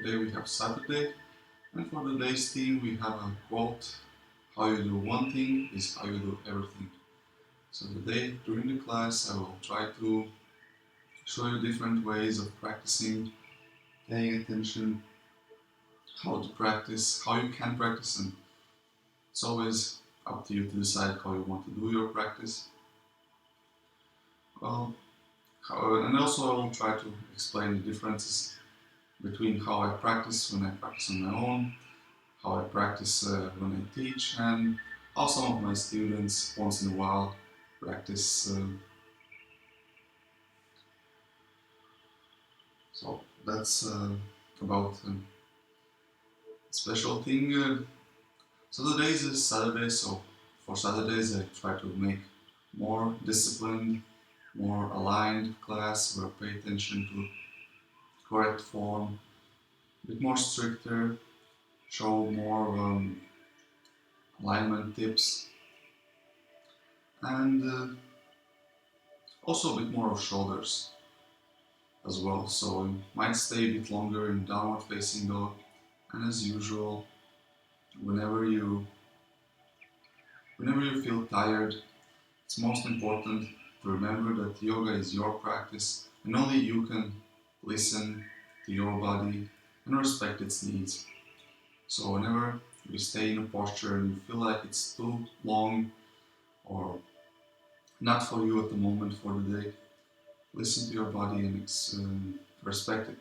Today we have Saturday, and for today's theme we have a quote: "How you do one thing is how you do everything." So today, during the class, I will try to show you different ways of practicing, paying attention, how to practice, how you can practice, and it's always up to you to decide how you want to do your practice. Well, and also I will try to explain the differences between how I practice when I practice on my own, how I practice when I teach, and how some of my students once in a while practice. So that's about a special thing. So today's is Saturday, so for Saturdays I try to make more disciplined, more aligned class where I pay attention to correct form, a bit more stricter, show more alignment tips, and also a bit more of shoulders as well. So you might stay a bit longer in downward facing dog, and as usual, whenever you feel tired, it's most important to remember that yoga is your practice and only you can listen to your body and respect its needs. So whenever you stay in a posture and you feel like it's too long or not for you at the moment for the day, listen to your body and respect it.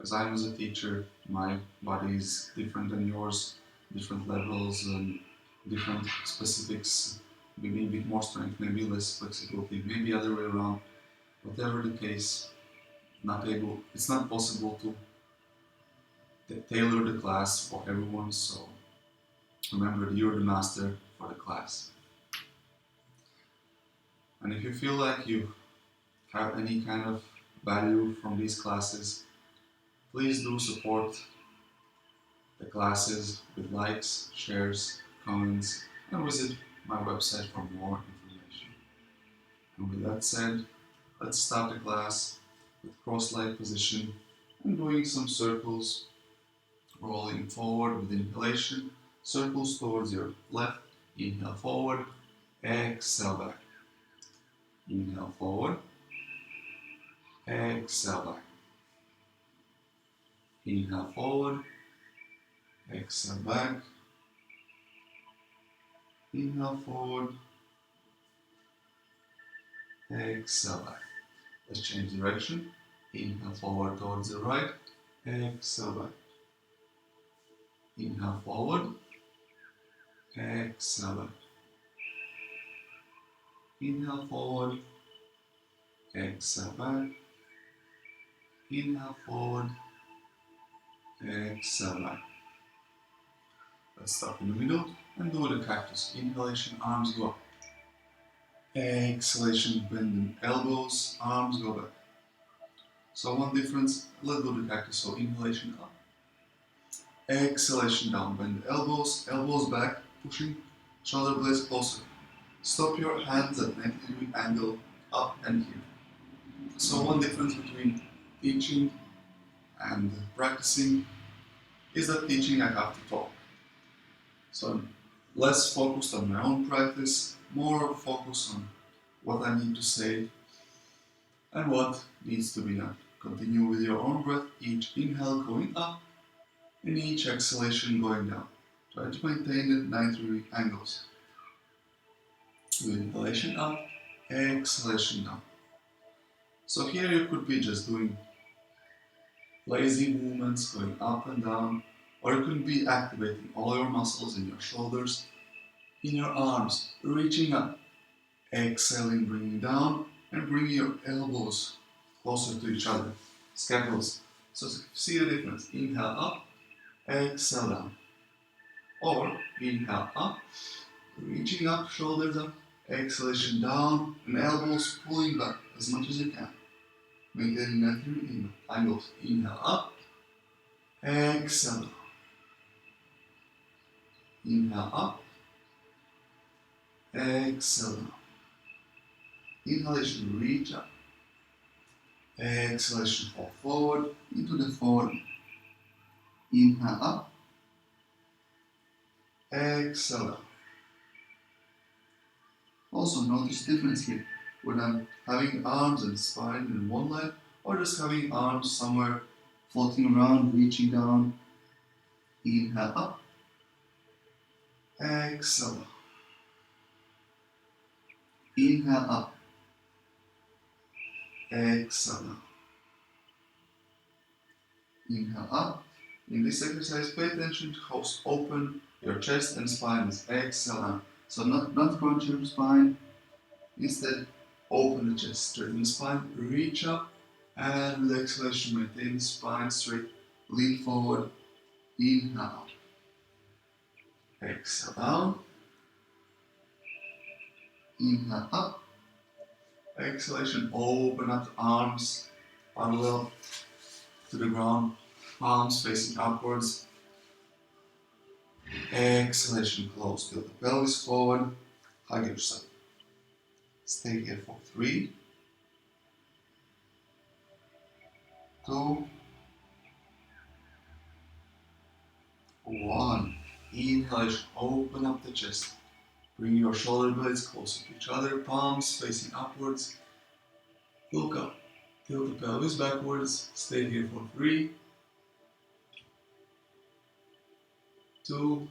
As I'm as a teacher, my body is different than yours, different levels and different specifics, maybe a bit more strength, maybe less flexibility, maybe other way around. Whatever the case, it's not possible to tailor the class for everyone, so remember that you're the master for the class. And if you feel like you have any kind of value from these classes, please do support the classes with likes, shares, comments, and visit my website for more information. And with that said, let's start the class with cross-leg position and doing some circles, rolling forward with inhalation, circles towards your left, inhale forward, exhale back. Inhale forward, exhale back. Inhale forward, exhale back. Inhale forward, exhale back. Let's change direction. Inhale forward towards the right, exhale back. Inhale forward, exhale back. Inhale forward, exhale back. Inhale forward, exhale back. Let's stop in the middle and do the cactus. Inhalation, arms go up. Exhalation, bend the elbows, arms go back. So one difference, let's do the cactus. So inhalation up. Exhalation down, bend the elbows, elbows back, pushing shoulder blades closer. Stop your hands at 90-degree angle, up and here. So one difference between teaching and practicing is that teaching I have to talk. So I'm less focused on my own practice, more focused on what I need to say and what needs to be done. Continue with your own breath, each inhale going up and each exhalation going down. Try to maintain the 90-degree angles. Do inhalation up, exhalation down. So here you could be just doing lazy movements going up and down, or you could be activating all your muscles in your shoulders, in your arms, reaching up, exhaling, bringing down, and bringing your elbows closer to each other, scapulars. So see the difference. Inhale up, exhale down. Or inhale up, reaching up, shoulders up, exhalation down, and elbows pulling back as much as you can. Maintaining that through angles. Inhale up, exhale down. Inhale up, exhale down. Inhalation, reach up. Exhalation, fall forward into the forward. Inhale up. Exhale down. Also notice the difference here when I'm having arms and spine in one line or just having arms somewhere floating around, reaching down. Inhale up. Exhale down. Inhale up. Exhale down. Inhale up. In this exercise, pay attention to how open your chest and spine is. Exhale down. So not crunch your spine. Instead, open the chest, straighten the spine, reach up, and with exhalation, maintain the spine straight. Lean forward. Inhale. Exhale down. Inhale up. Exhalation, open up the arms parallel to the ground, palms facing upwards. Exhalation, close. Tilt the pelvis forward. Hug yourself. Stay here for 3, 2, 1. Inhalation, open up the chest. Bring your shoulder blades closer to each other, palms facing upwards. Look up. Tilt the pelvis backwards. Stay here for 3, 2,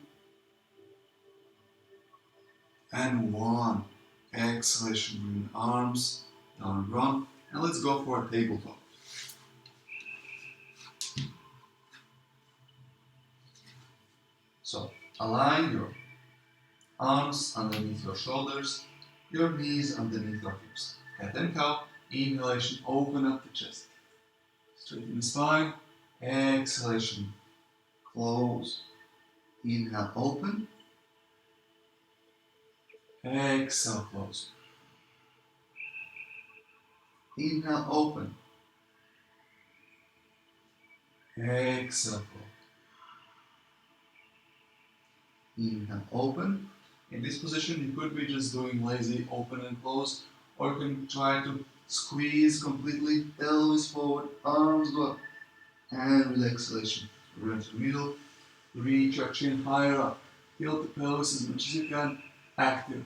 and 1. Exhalation, bring the arms down and run. And let's go for a tabletop. So, align your arms underneath your shoulders, your knees underneath your hips. Cat and cow. Inhalation, open up the chest. Straighten the spine. Exhalation, close. Inhale, open. Exhale, close. Inhale, open. Exhale, close. Inhale, open. In this position, you could be just doing lazy open and close, or you can try to squeeze completely, pelvis forward, arms go up, and with exhalation, run to the middle, reach your chin higher up, tilt the pelvis as much as you can, active.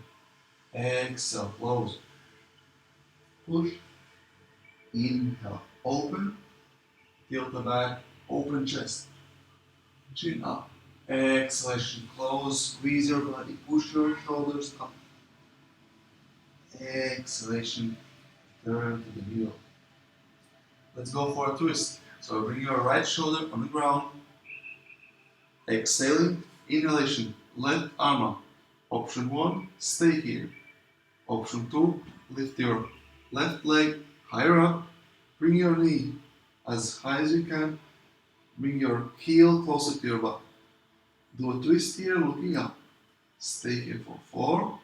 Exhale, close. Push. Inhale, open. Tilt the back, open chest. Chin up. Exhalation, close. Squeeze your body, push your shoulders up. Exhalation, turn to the middle. Let's go for a twist. So bring your right shoulder on the ground. Exhaling, inhalation, left arm up. Option 1, stay here. Option 2, lift your left leg higher up. Bring your knee as high as you can. Bring your heel closer to your butt. Do a twist here, looking up. Stay here for 4,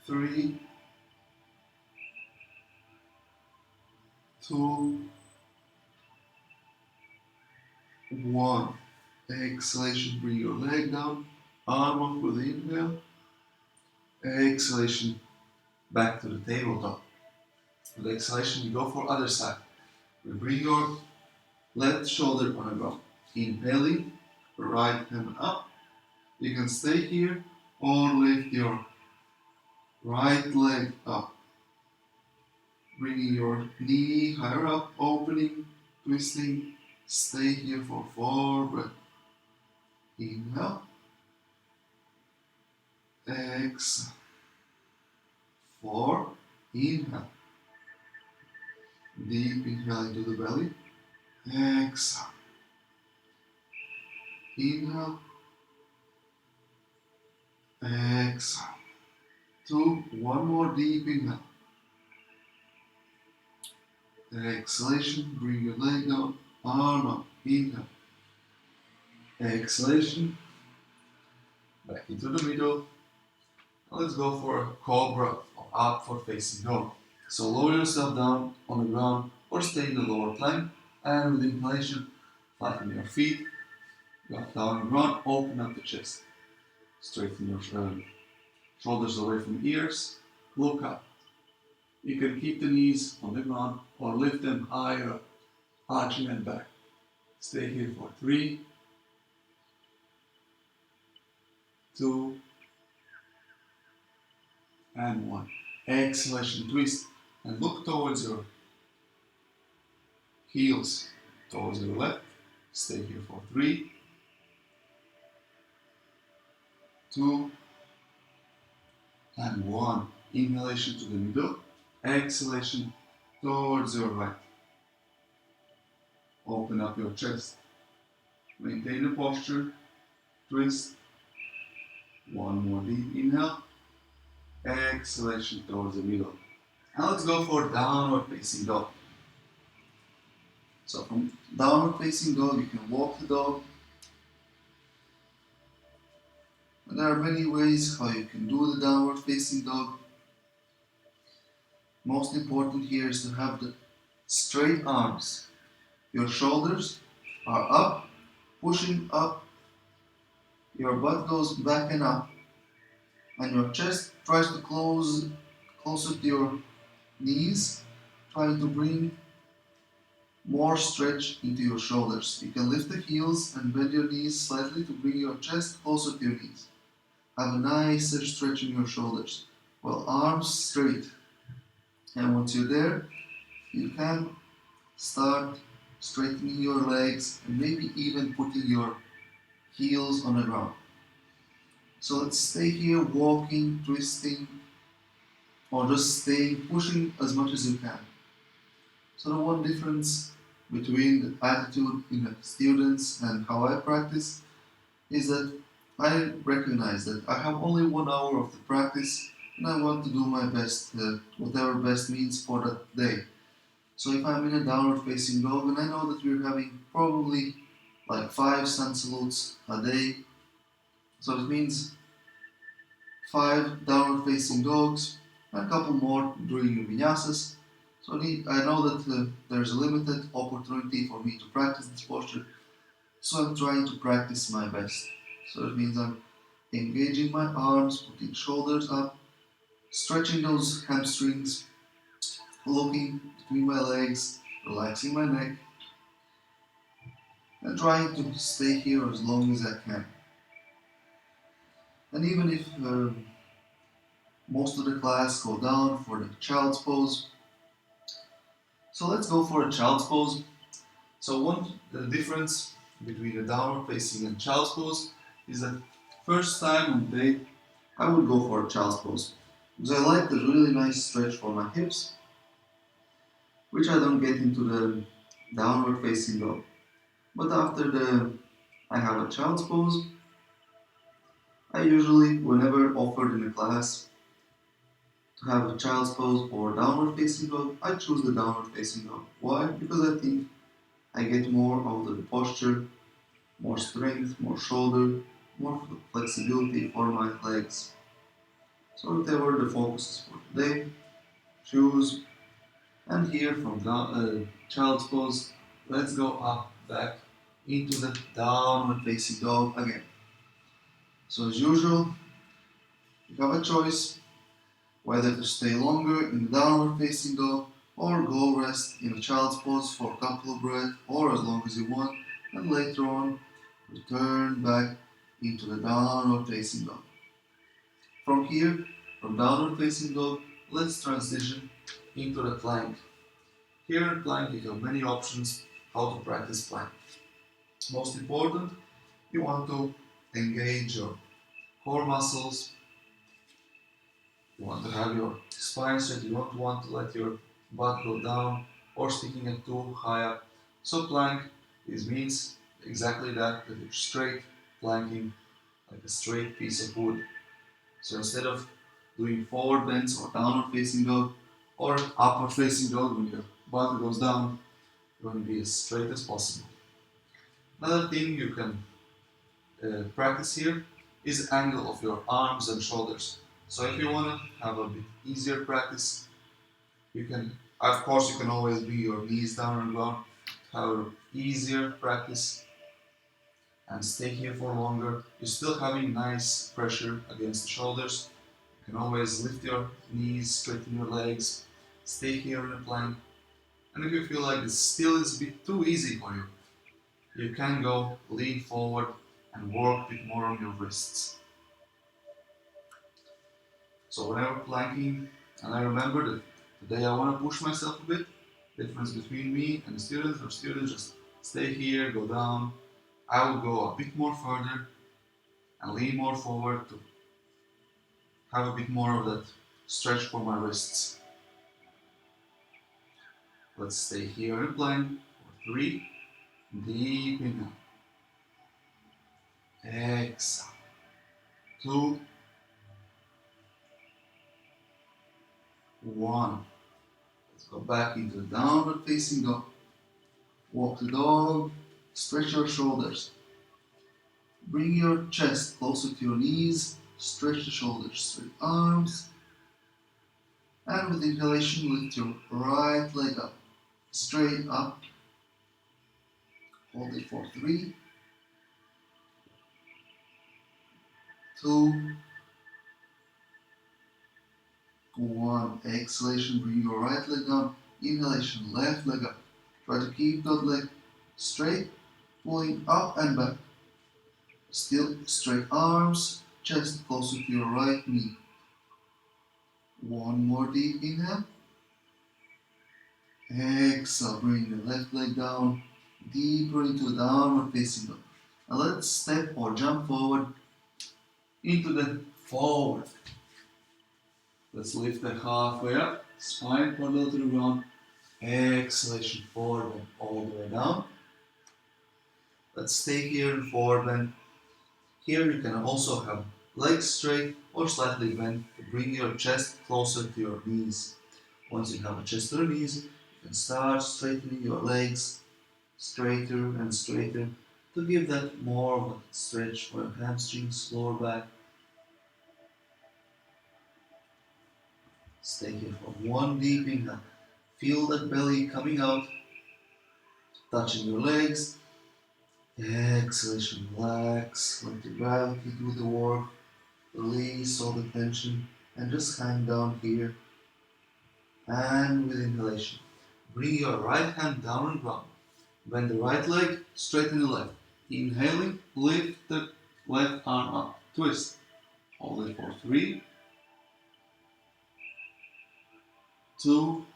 3, 2, 1. Exhalation, bring your leg down. Arm up with the inhale. Exhalation, back to the tabletop. With exhalation, we go for other side. We bring your left shoulder on the ground. Inhaling, right hand up. You can stay here or lift your right leg up. Bringing your knee higher up, opening, twisting. Stay here for 4 breaths. Inhale. Exhale. 4. Inhale. Deep inhale into the belly. Exhale. Inhale. Exhale. 2. One more deep inhale. Exhalation. Bring your leg down. Arm up. Inhale. Exhalation. Back into the middle. Now let's go for a cobra or up for facing dog. So lower yourself down on the ground or stay in the lower plank, and with inhalation, flatten your feet, go down and run, open up the chest. Straighten your shoulders away from ears, look up. You can keep the knees on the ground or lift them higher up. arching and back. Stay here for 3, 2, and 1. Exhalation, twist, and look towards your heels, towards your left. Stay here for 3, 2, and 1. Inhalation to the middle, exhalation towards your right. Open up your chest, maintain the posture, twist. One more deep inhale, exhalation towards the middle. Now let's go for downward facing dog. So from downward facing dog, you can walk the dog. And there are many ways how you can do the downward facing dog. Most important here is to have the straight arms. Your shoulders are up, pushing up. Your butt goes back and up. And your chest tries to closer to your knees, trying to bring more stretch into your shoulders. You can lift the heels and bend your knees slightly to bring your chest closer to your knees. Have a nicer stretch in your shoulders. Well, arms straight. And once you're there, you can start straightening your legs and maybe even putting your heels on the ground. So let's stay here walking, twisting, or just staying, pushing as much as you can. So the one difference between the attitude in the students and how I practice is that I recognize that I have only 1 hour of the practice and I want to do my best, whatever best means for that day. So if I'm in a downward facing dog and I know that we're having probably like 5 sun salutes a day, so it means 5 downward facing dogs and a couple more during Vinyasas. So I know that there's a limited opportunity for me to practice this posture, so I'm trying to practice my best. So it means I'm engaging my arms, putting shoulders up, stretching those hamstrings, looking between my legs, relaxing my neck, and trying to stay here as long as I can. And even if most of the class go down for the child's pose, so let's go for a child's pose. So the difference between the downward facing and child's pose is that first time on the day I would go for a child's pose because I like the really nice stretch for my hips, which I don't get into the downward facing dog. But after I have a child's pose, I usually, whenever offered in a class to have a child's pose or downward facing dog, I choose the downward facing dog. Why? Because I think I get more out of the posture, more strength, more shoulder, more flexibility for my legs. So whatever the focus is for today, choose. And here from child's pose, let's go up, back, into the downward facing dog again. So as usual, you have a choice whether to stay longer in the downward facing dog or go rest in a child's pose for a couple of breaths or as long as you want, and later on return back into the downward facing dog. From here, from downward facing dog, let's transition into the plank. Here in plank you have many options how to practice plank. Most important, you want to engage your core muscles. You want to have your spine straight, you don't want to let your butt go down or sticking it too high up. So plank means exactly that you're straight planking like a straight piece of wood. So instead of doing forward bends or downward facing dog or upward facing dog when your butt goes down, you want to be as straight as possible. Another thing you can practice here is angle of your arms and shoulders. So if you want to have a bit easier practice, you can always be your knees down on the ground, have easier practice and stay here for longer. You're still having nice pressure against the shoulders. You can always lift your knees, straighten your legs, stay here in a plank And if you feel like it still is a bit too easy for you, you can go lean forward and work a bit more on your wrists. So whenever planking, and I remember that today I want to push myself a bit, difference between me and the students, or students just stay here, go down. I will go a bit more further and lean more forward to have a bit more of that stretch for my wrists. Let's stay here in plank for 3, deep inhale, exhale, 2, 1. Let's go back into the downward facing dog. Walk the dog, stretch your shoulders. Bring your chest closer to your knees, stretch the shoulders, straight arms. And with inhalation, lift your right leg up, straight up. Hold it for 3, 2, 1. Exhalation, bring your right leg down. Inhalation, left leg up. Try to keep that leg straight, pulling up and back. Still straight arms, chest closer to your right knee. One more deep inhale. Exhale, bring the left leg down, deeper into a downward facing dog. Now let's step or jump forward into the forward. Let's lift the halfway up, spine parallel to the ground. Exhalation, forward bend all the way down. Let's stay here in forward bend. Here you can also have legs straight or slightly bent to bring your chest closer to your knees. Once you have a chest to the knees, you can start straightening your legs straighter and straighter to give that more of a stretch for your hamstrings, lower back. Stay here for 1 deep inhale. Feel that belly coming out, touching your legs. Exhalation, relax, let the gravity do the work, release all the tension and just hang down here. And with inhalation, bring your right hand down on ground. Bend the right leg, straighten the left. Inhaling, lift the left arm up, twist. Hold it for 3, 2,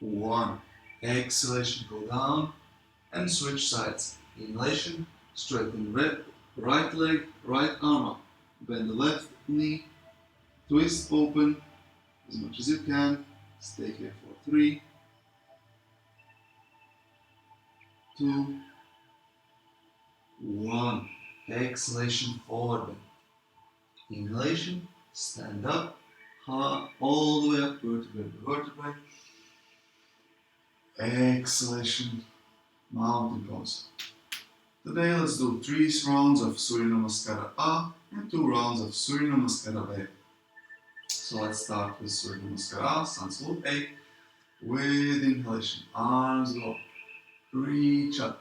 1. Exhalation, go down and switch sides. Inhalation, straighten right leg, right arm up. Bend the left knee, twist open as much as you can. Stay here for 3, 2, 1. Exhalation, forward bend. Inhalation, stand up, all the way up, vertebrae to vertebrae. Exhalation, mountain pose. Today let's do 3 rounds of Surya Namaskara A and 2 rounds of Surya Namaskara B. So let's start with Surya Namaskara A, sun salute A. With inhalation, arms go, reach up.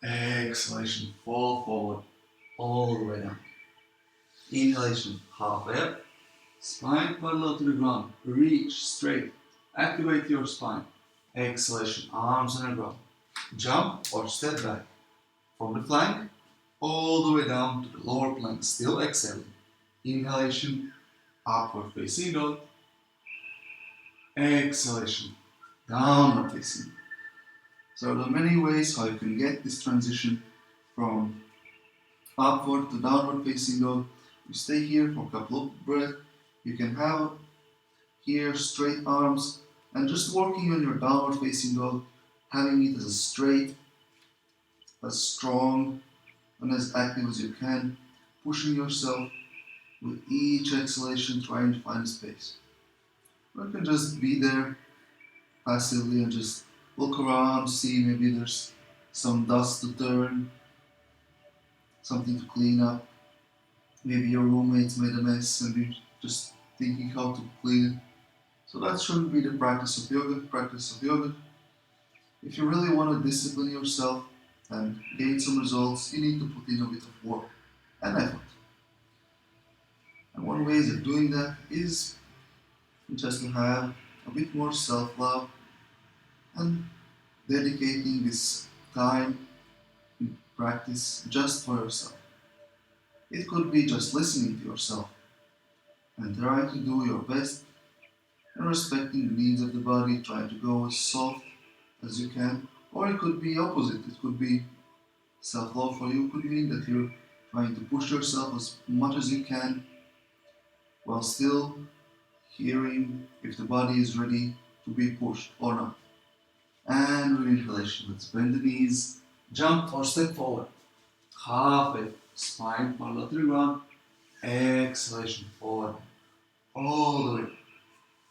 Exhalation, fall forward, all the way down. Inhalation, halfway up, spine parallel to the ground, reach straight, activate your spine. Exhalation, arms on the ground, jump or step back from the plank all the way down to the lower plank, still exhaling. Inhalation, upward facing dog. Exhalation, downward facing. So there are many ways how you can get this transition from upward to downward facing dog. You stay here for a couple of breaths. You can have here straight arms and just working on your downward facing dog, having it as straight, as strong and as active as you can, pushing yourself with each exhalation, trying to find space. Or you can just be there passively and just look around, see maybe there's some dust to turn, something to clean up. Maybe your roommates made a mess and you're just thinking how to clean it. So that shouldn't be the practice of yoga. If you really want to discipline yourself and gain some results, you need to put in a bit of work and effort. And one way of doing that is just to have a bit more self-love, and dedicating this time in practice just for yourself. It could be just listening to yourself and trying to do your best and respecting the needs of the body, trying to go as soft as you can. Or it could be opposite. It could be self-love for you. It could mean that you're trying to push yourself as much as you can while still hearing if the body is ready to be pushed or not. And with inhalation, let's bend the knees, jump or step forward. Halfway, spine parallel to the ground. Exhalation, forward. All the way.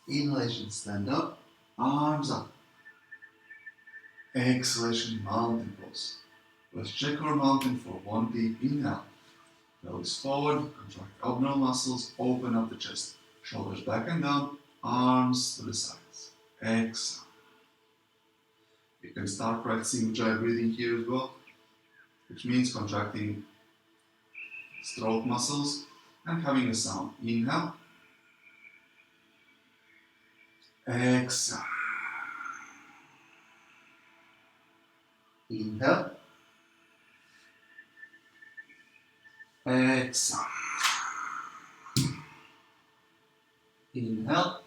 Inhalation, stand up, arms up. Exhalation, mountain pose. Let's check our mountain for one deep inhale. Pelvis forward, contract abdominal muscles, open up the chest. Shoulders back and down, arms to the sides. Exhale. You can start practicing ujjayi breathing here as well, which means contracting throat muscles and having a sound. Inhale. Exhale. Inhale. Exhale. Inhale.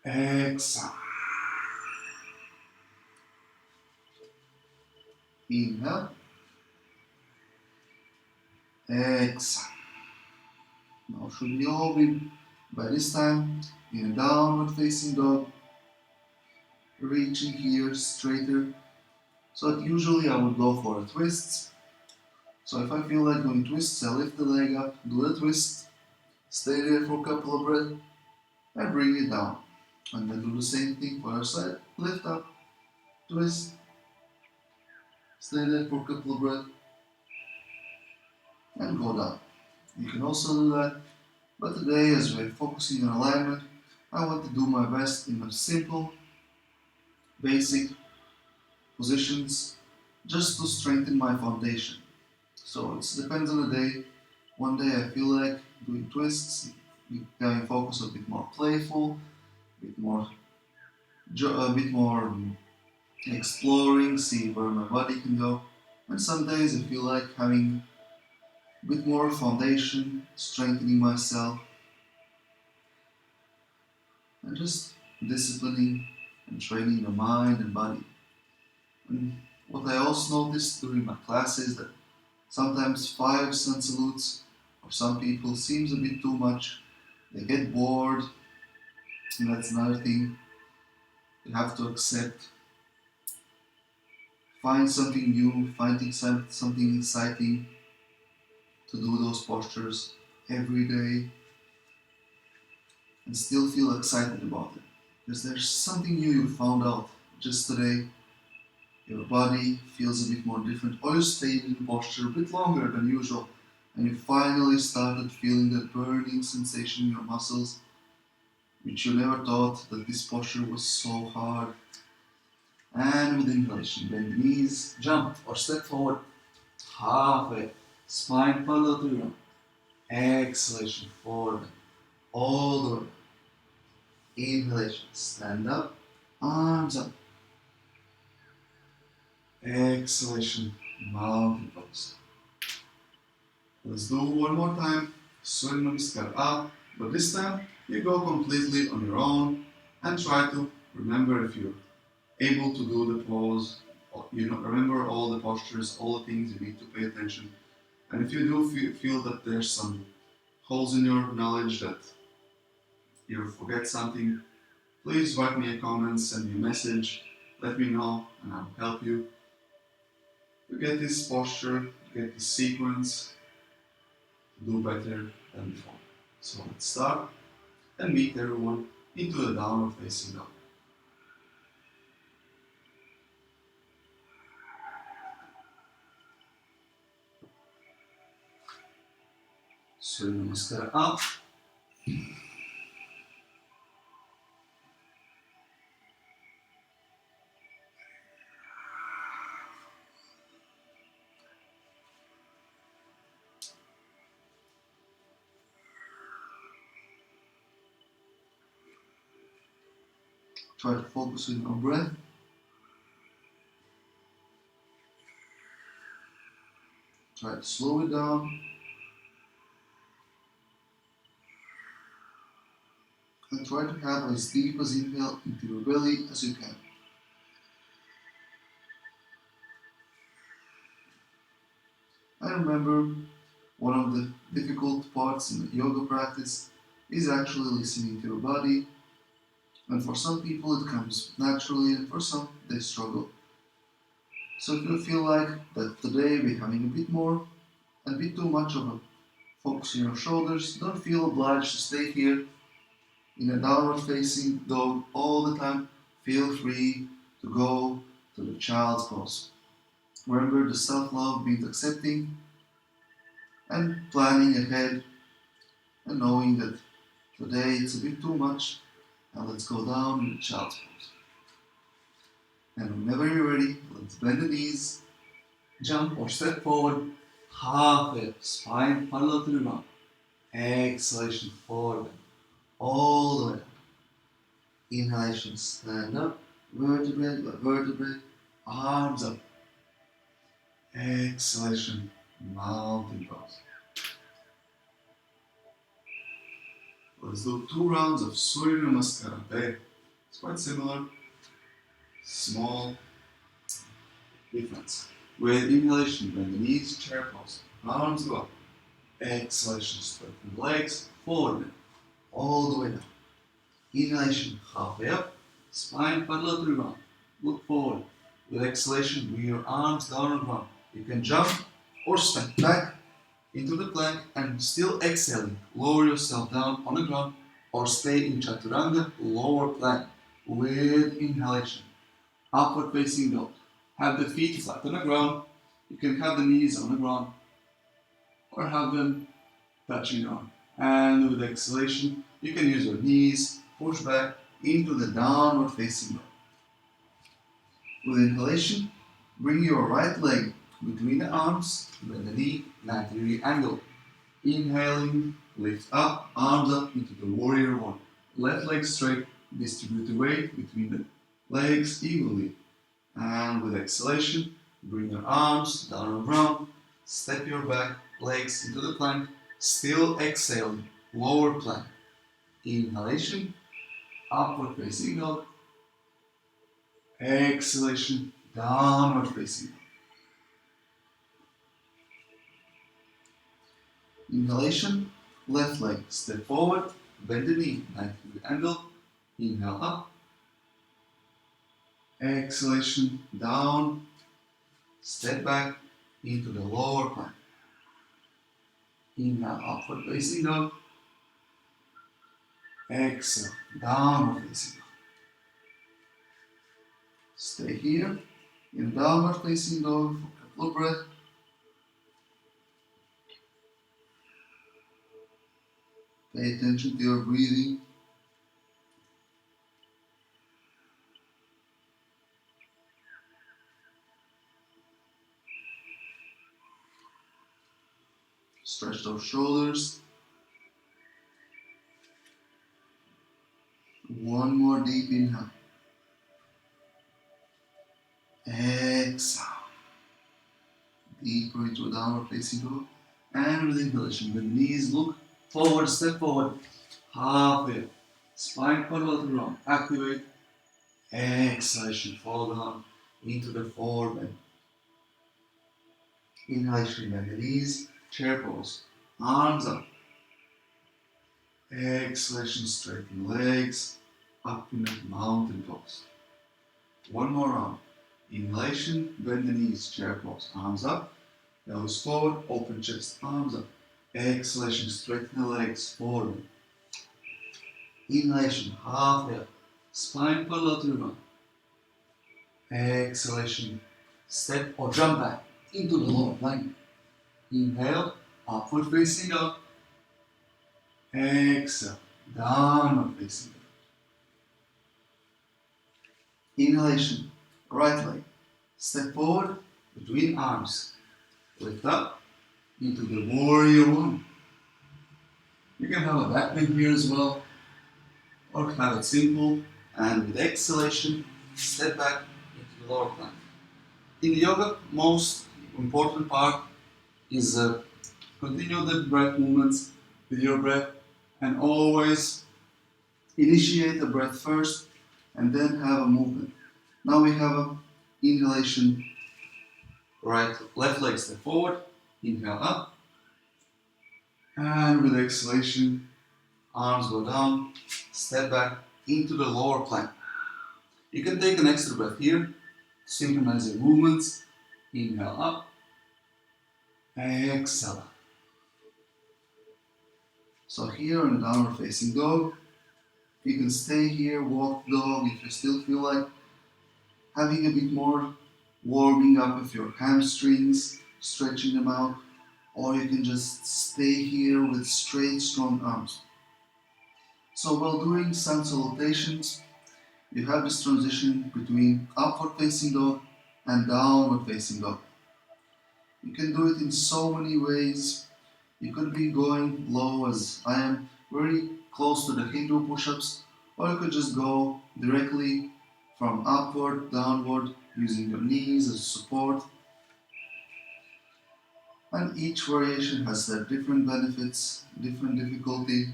Exhale. Inhale. Exhale. Now should we all be, by this time, in a downward facing dog, reaching here straighter. So that usually I would go for a twist. So if I feel like doing twists, I lift the leg up, do the twist, stay there for a couple of breaths, and bring it down. And then do the same thing for our side, lift up, twist, stay there for a couple of breaths, and go down. You can also do that, but today as we're focusing on alignment, I want to do my best in a simple, basic positions just to strengthen my foundation. So it depends on the day. One day I feel like doing twists, becoming focus a bit more playful, a bit more exploring, see where my body can go. And some days I feel like having a bit more foundation, strengthening myself, and just disciplining and training the mind and body. And what I also noticed during my classes that sometimes 5 sun salutes for some people seems a bit too much. They get bored, and that's another thing you have to accept. Find something new, finding something exciting to do those postures every day and still feel excited about it. Because there's something new you found out just today. Your body feels a bit more different, or you stayed in posture a bit longer than usual, and you finally started feeling that burning sensation in your muscles, which you never thought that this posture was so hard. And with inhalation, bend the knees, jump or step forward, halfway, spine parallel to the ground. Exhalation, forward, all the way. Inhalation, stand up, arms up. Exhalation, mountain pose. Let's do one more time. Surya Namaskar up, but this time you go completely on your own and try to remember if you're able to do the pose. Remember all the postures, all the things you need to pay attention. And if you do feel that there's some holes in your knowledge, that you forget something, please write me a comment, send me a message, let me know, and I'll help you to get this posture, to get this sequence, to do better than before. So let's start and meet everyone into the downward facing dog. Surya Namaskar up. Try to focus on your breath. Try to slow it down. And try to have as deep as inhale into your belly as you can. And remember, one of the difficult parts in the yoga practice is actually listening to your body. And for some people it comes naturally, and for some they struggle. So if you feel like that today we're having a bit more, a bit too much of a focus on your shoulders, don't feel obliged to stay here in a downward facing dog all the time. Feel free to go to the child's pose. Remember, the self-love means accepting and planning ahead and knowing that today it's a bit too much, and let's go down in the child's pose. And whenever you're ready, let's bend the knees, jump or step forward, half it, spine parallel to the ground. Exhalation, forward, all the way up. Inhalation, stand up, vertebrae by vertebrae, arms up. Exhalation, mountain pose. Let's do 2 rounds of Surya Namaskara. It's quite similar, small difference. With inhalation, bend the knees, chair pose, arms go up. Exhalation, straighten the legs, forward, all the way down. Inhalation, halfway up, spine parallel to the ground. Look forward. With exhalation, bring your arms down on the ground. You can jump or step back into the plank and still exhaling. Lower yourself down on the ground or stay in Chaturanga, lower plank. With inhalation, upward facing dog. Have the feet flat on the ground. You can have the knees on the ground or have them touching on. And with exhalation, you can use your knees, push back into the downward facing dog. With inhalation, bring your right leg between the arms, bend the knee, 90-degree angle. Inhaling, lift up, arms up into the warrior one. Left leg straight, distribute the weight between the legs evenly. And with exhalation, bring your arms down on the ground, step your back legs into the plank, still exhaling, lower plank. Inhalation, upward facing dog. Exhalation, downward facing dog. Inhalation, left leg, step forward, bend the knee, 90-degree angle. Inhale up. Exhalation, down, step back into the lower plank. Inhale, upward facing dog. Exhale, downward facing dog. Stay here in downward facing dog for a couple of breaths. Pay attention to your breathing. Stretch those shoulders. One more deep inhale. Exhale. Deeper into a downward facing dog. And with inhalation, the knees look forward, step forward. Halfway. Spine parallel to the ground. Activate. Exhalation, fall down into the forward bend. Inhalation, bend the knees, chair pose. Arms up. Exhalation, straighten legs, up in a mountain pose. One more round. Inhalation, bend the knees, chair pose. Arms up. Nose forward, open chest, arms up. Exhalation, straighten the legs, forward. Inhalation, halfway up. Spine parallel to the ground. Exhalation, step or jump back into the lower plank. Inhale, upward facing dog. Exhale, downward facing dog. Inhalation, right leg. Step forward between arms. Lift up into the warrior one. You can have a back bend here as well, or have it simple And with exhalation, step back into the lower plank. In yoga, most important part is continue the breath movements with your breath and always initiate the breath first and then have a movement. Now we have a inhalation, left leg step forward, inhale up, and with exhalation, arms go down, step back into the lower plank. You can take an extra breath here, synchronize your movements, inhale up, exhale. So here in downward facing dog, you can stay here, walk dog if you still feel like having a bit more warming up of your hamstrings, stretching them out, or you can just stay here with straight, strong arms. So while doing sun salutations, you have this transition between upward facing dog and downward facing dog. You can do it in so many ways. You could be going low as I am, very close to the Hindu push-ups, or you could just go directly from upward, downward, using your knees as support. And each variation has their different benefits, different difficulty,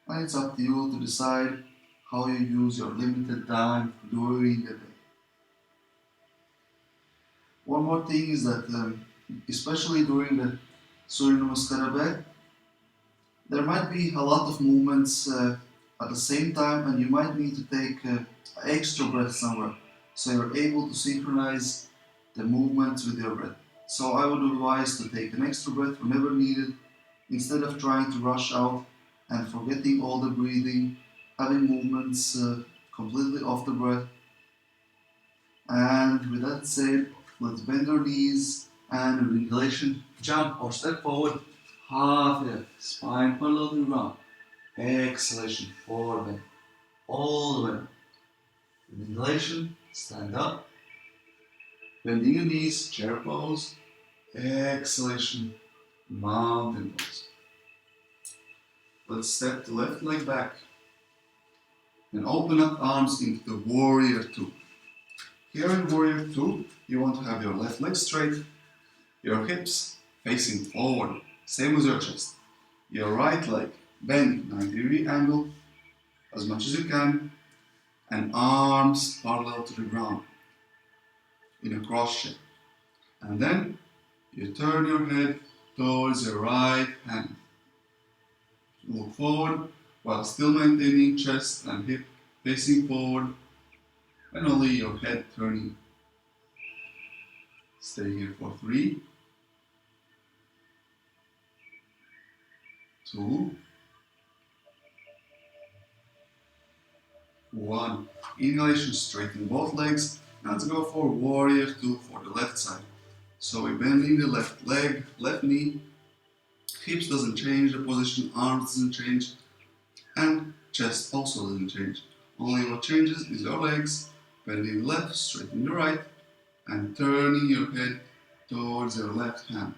and it's up to you to decide how you use your limited time during the day. One more thing is that, especially during the Surya Namaskara bag, there might be a lot of movements at the same time, and you might need to take extra breath somewhere, so you're able to synchronize the movements with your breath. So I would advise to take an extra breath whenever needed, instead of trying to rush out and forgetting all the breathing, having movements completely off the breath. And with that said, let's bend our knees and with inhalation, jump or step forward, half left, spine parallel to the ground. Exhalation, forward bend, all the way up. With inhalation, stand up, bending your knees, chair pose. Exhalation, mountain pose. Let's step the left leg back and open up arms into the warrior two. Here in warrior two, you want to have your left leg straight, your hips facing forward, same as your chest. Your right leg bend 90-degree angle as much as you can, and arms parallel to the ground in a cross shape. And then you turn your head towards your right hand. Look forward while still maintaining chest and hip facing forward, and only your head turning. Stay here for 3, 2, 1. Inhalation, straighten both legs. Now let's go for warrior 2 for the left side. So we're bending the left leg, left knee, hips doesn't change the position, arms doesn't change, and chest also doesn't change. Only what changes is your legs, bending left, straightening the right, and turning your head towards your left hand.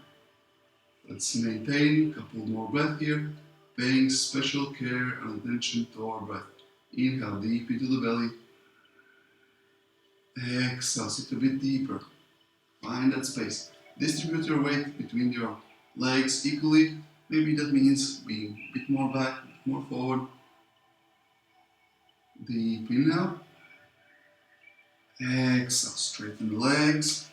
Let's maintain a couple more breaths here, paying special care and attention to our breath. Inhale deep into the belly. Exhale, sit a bit deeper. Find that space. Distribute your weight between your legs equally. Maybe that means being a bit more back, a bit more forward. Deep inhale. Exhale, straighten the legs.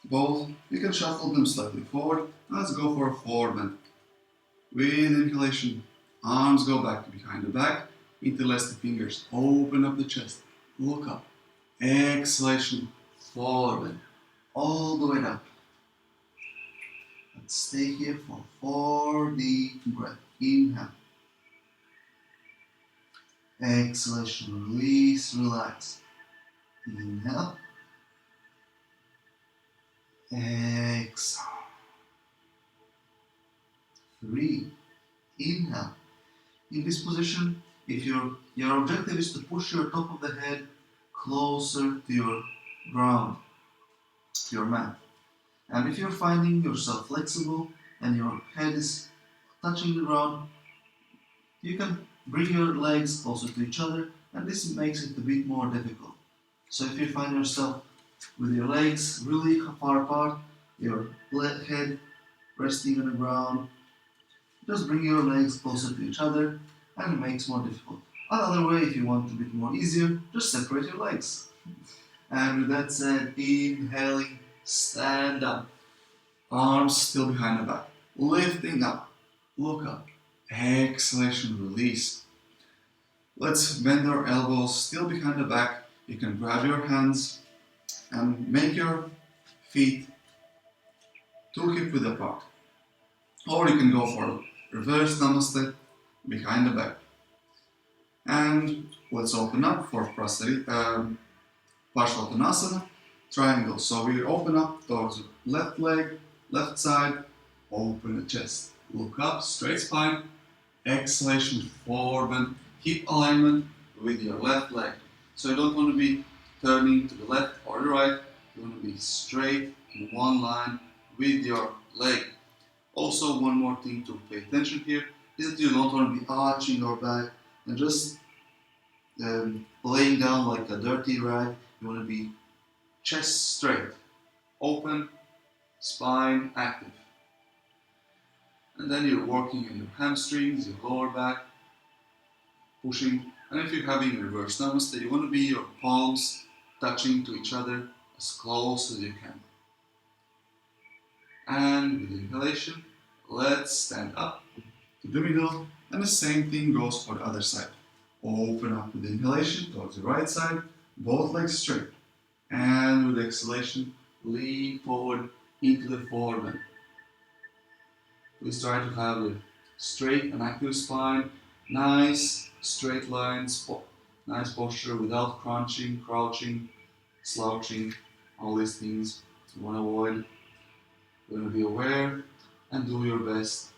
Both. You can shuffle them slightly forward. Let's go for a forward bend. With inhalation, arms go back behind the back. Interlace the fingers. Open up the chest. Look up. Exhalation, forward bend. All the way down. Let's stay here for 4 deep breaths. Inhale. Exhalation, release, relax. Inhale. Exhale. 3. Inhale. In this position, if your objective is to push your top of the head closer to your ground, to your mat. And if you're finding yourself flexible and your head is touching the ground, you can bring your legs closer to each other and this makes it a bit more difficult. So if you find yourself with your legs really far apart, your head resting on the ground, just bring your legs closer to each other and it makes it more difficult. Another way, if you want a bit more easier, just separate your legs. And with that said, inhaling, stand up. Arms still behind the back. Lifting up. Look up. Exhalation, release. Let's bend our elbows still behind the back. You can grab your hands and make your feet 2 hip width apart. Or you can go for reverse namaste behind the back. And let's open up for Parsvottanasana, triangle. So we open up towards the left leg, left side, open the chest. Look up, straight spine, exhalation, forward bend, hip alignment with your left leg. So you don't want to be turning to the left or the right, you want to be straight in one line with your leg. Also, one more thing to pay attention here is that you don't want to be arching your back and just laying down like a dirty rag. You want to be chest straight, open, spine active. And then you're working on your hamstrings, your lower back, pushing. And if you're having a reverse namaste, you want to be your palms touching to each other as close as you can. And with inhalation, let's stand up to the middle, and the same thing goes for the other side. Open up with inhalation towards the right side, both legs straight. And with exhalation, lean forward into the forward bend. Please try to have a straight and active spine, nice straight lines, nice posture without crunching, crouching, slouching, all these things you want to avoid. You want to be aware and do your best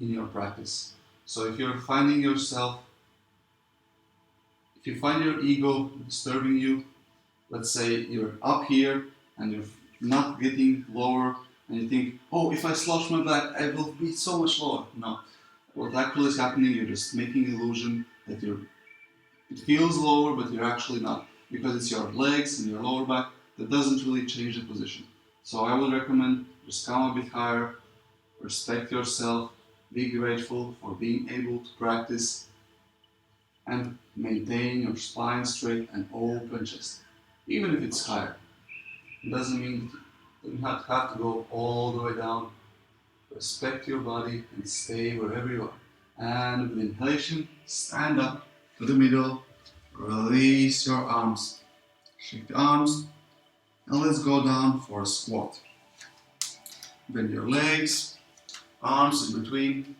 in your practice. So if you're finding yourself, if you find your ego disturbing you, let's say you're up here and you're not getting lower and you think, oh, if I slouch my back, I will be so much lower. No. What actually is happening, you're just making an illusion that it feels lower, but you're actually not. Because it's your legs and your lower back that doesn't really change the position. So I would recommend just come a bit higher, respect yourself, be grateful for being able to practice and maintain your spine straight and open chest. Even if it's higher. It doesn't mean that you have to go all the way down. Respect your body and stay wherever you are. And with inhalation, stand up to the middle, release your arms. Shake the arms, and let's go down for a squat. Bend your legs, arms in between.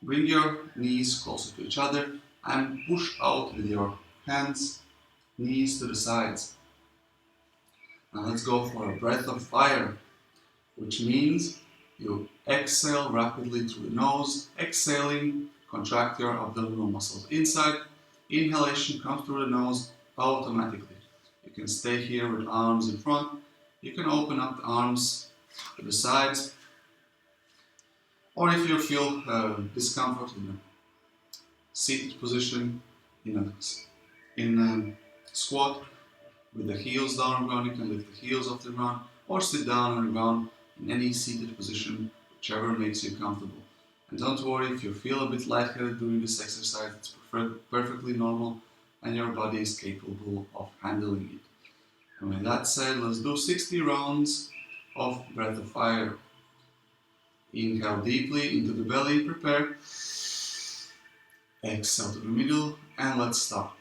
Bring your knees closer to each other and push out with your hands, knees to the sides. Now let's go for a breath of fire, which means you exhale rapidly through the nose. Exhaling, contract your abdominal muscles inside. Inhalation comes through the nose automatically. You can stay here with arms in front. You can open up the arms to the sides. Or if you feel discomfort in a seated position, in a squat, with the heels down on the ground, you can lift the heels off the ground, or sit down on the ground in any seated position, whichever makes you comfortable. And don't worry if you feel a bit lightheaded during this exercise, it's perfectly normal and your body is capable of handling it. And with that said, let's do 60 rounds of breath of fire. Inhale deeply into the belly, prepare. Exhale to the middle, and let's stop.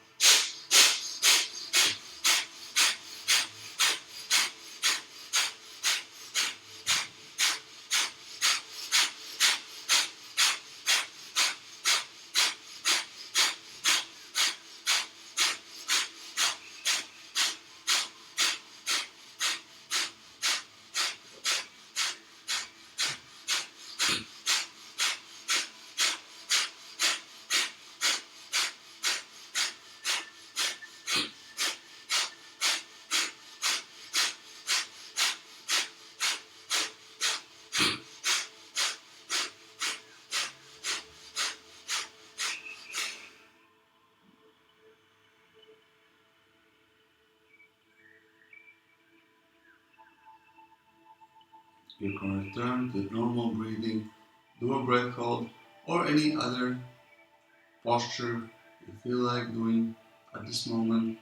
You can return to normal breathing, do a breath hold, or any other posture you feel like doing at this moment.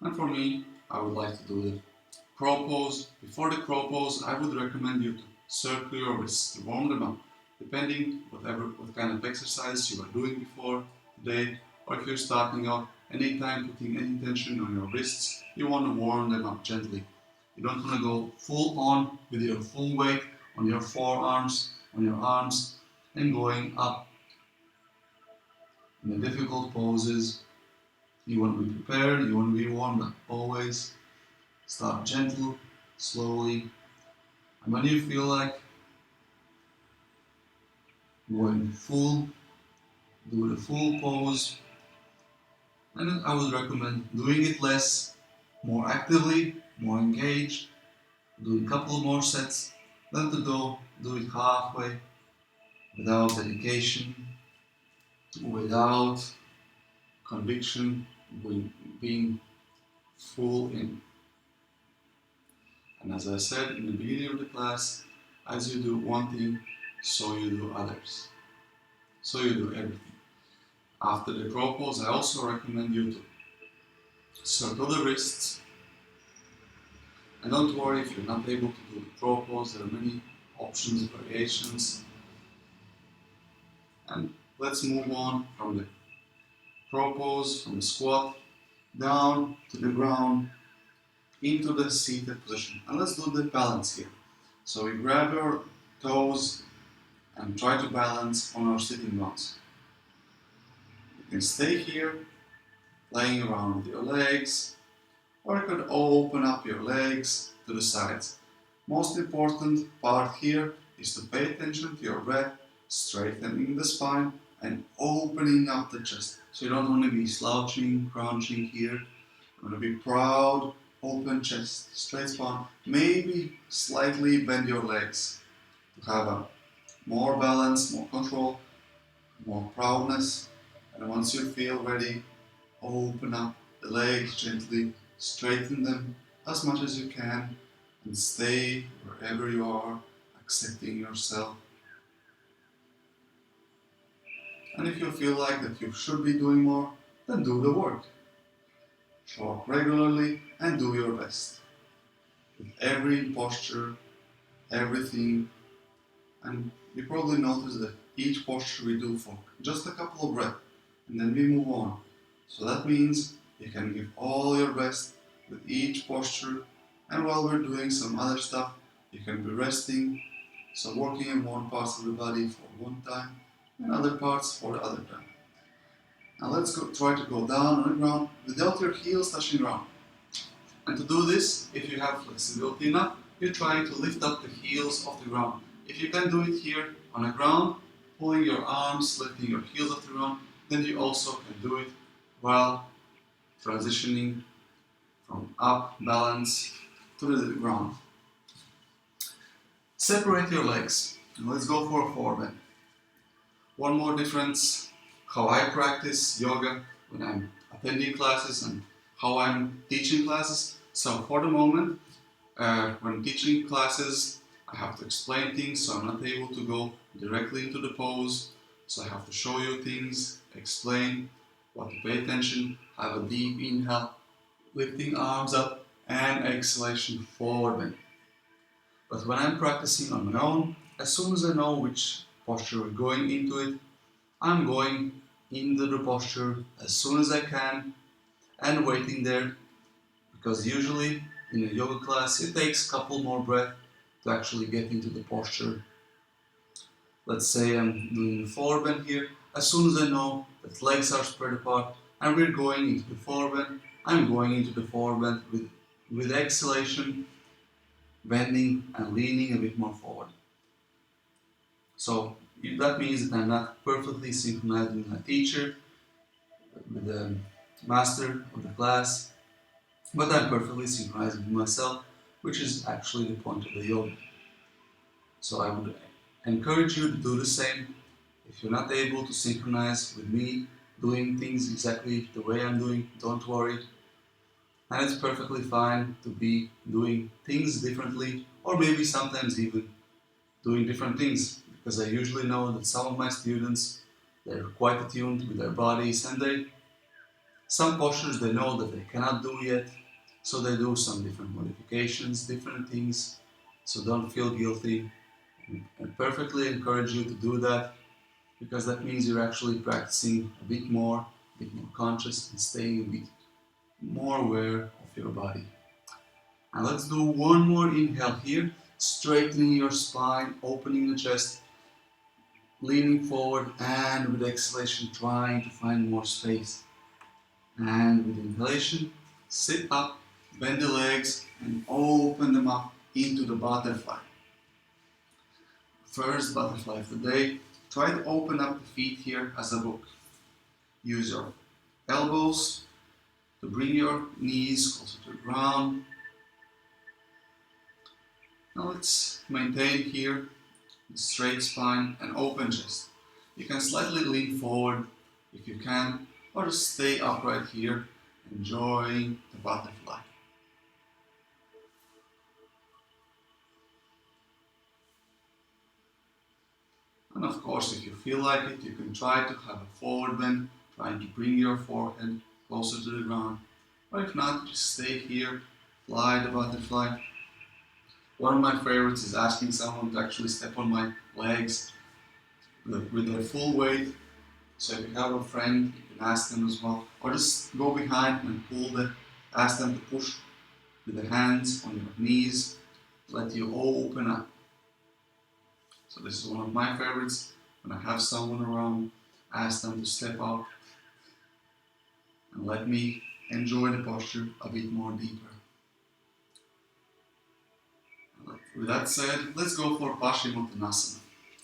And for me, I would like to do the crow pose. Before the crow pose, I would recommend you to circle your wrists to warm them up, depending what kind of exercise you are doing before today, or if you're starting out. Anytime putting any tension on your wrists, you want to warm them up gently. You don't want to go full on with your full weight on your forearms, on your arms, and going up in the difficult poses. You want to be prepared, you want to be warmed up always. Start gentle, slowly, and when you feel like going full, do the full pose. And I would recommend doing it less, more actively, more engaged, doing a couple more sets, than to do it halfway, without dedication, without conviction, being full in. And as I said in the beginning of the class, as you do one thing, so you do others. So you do everything. After the crow pose, I also recommend you to circle the wrists. And don't worry if you're not able to do the crow pose, there are many options, variations. And let's move on from the crow pose, from the squat, down to the ground, into the seated position. And let's do the balance here. So we grab our toes and try to balance on our sitting bones. You can stay here, laying around with your legs, or you could open up your legs to the sides. Most important part here is to pay attention to your breath, straightening the spine and opening up the chest. So you don't want to be slouching, crouching here. You want to be proud, open chest, straight spine. Maybe slightly bend your legs to have a more balance, more control, more proudness. And once you feel ready, open up the legs gently, straighten them as much as you can, and stay wherever you are, accepting yourself. And if you feel like that you should be doing more, then do the work. Show up regularly and do your best. With every posture, everything, and you probably notice that each posture we do for just a couple of breaths, and then we move on. So that means you can give all your best with each posture, and while we're doing some other stuff, you can be resting, so working in one part of the body for one time, and other parts for the other time. Now let's try to go down on the ground without your heels touching ground. And to do this, if you have flexibility enough, you're trying to lift up the heels off the ground. If you can do it here on the ground, pulling your arms, lifting your heels off the ground, then you also can do it while transitioning from up, balance, to the ground. Separate your legs. And let's go for a forward. One more difference, how I practice yoga when I'm attending classes and how I'm teaching classes. So for the moment, when teaching classes, I have to explain things, so I'm not able to go directly into the pose. So I have to show you things, explain what to pay attention, have a deep inhale, lifting arms up, and exhalation forward bend. But when I'm practicing on my own, as soon as I know which posture we're going into it, I'm going into the posture as soon as I can and waiting there, because usually in a yoga class it takes a couple more breaths to actually get into the posture. Let's say I'm doing the forward bend here. As soon as I know that legs are spread apart and we're going into the forward bend, I'm going into the forward bend with exhalation, bending and leaning a bit more forward. So that means that I'm not perfectly synchronized with my teacher, with the master of the class, but I'm perfectly synchronized with myself, which is actually the point of the yoga. So I would encourage you to do the same. If you're not able to synchronize with me doing things exactly the way I'm doing, don't worry. And it's perfectly fine to be doing things differently or maybe sometimes even doing different things, because I usually know that some of my students, they're quite attuned with their bodies, and some postures they know that they cannot do yet, so they do some different modifications, different things, so don't feel guilty. I perfectly encourage you to do that, because that means you're actually practicing a bit more conscious, and staying a bit more aware of your body. And let's do one more inhale here, straightening your spine, opening the chest, leaning forward, and with exhalation trying to find more space. And with inhalation, sit up, bend the legs, and open them up into the butterfly. First butterfly of the day. Try to open up the feet here as a book. Use your elbows to bring your knees closer to the ground. Now let's maintain here the straight spine and open chest. You can slightly lean forward if you can, or just stay upright here, enjoying the butterfly. And of course, if you feel like it, you can try to have a forward bend, trying to bring your forehead closer to the ground. Or if not, just stay here, fly the butterfly. One of my favorites is asking someone to actually step on my legs with their full weight. So if you have a friend, you can ask them as well. Or just go behind and ask them to push with the hands on your knees, let you open up. So this is one of my favorites. When I have someone around, ask them to step out and let me enjoy the posture a bit more deeper. With that said, let's go for Paschimottanasana.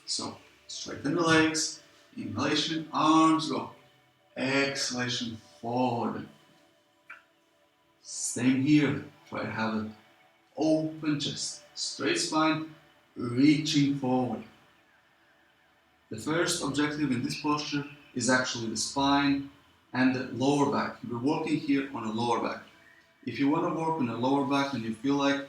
So straighten the legs, inhalation, arms go, exhalation, forward. Staying here, try to have an open chest, straight spine, reaching forward. The first objective in this posture is actually the spine and the lower back. We're working here on the lower back. If you want to work on the lower back and you feel like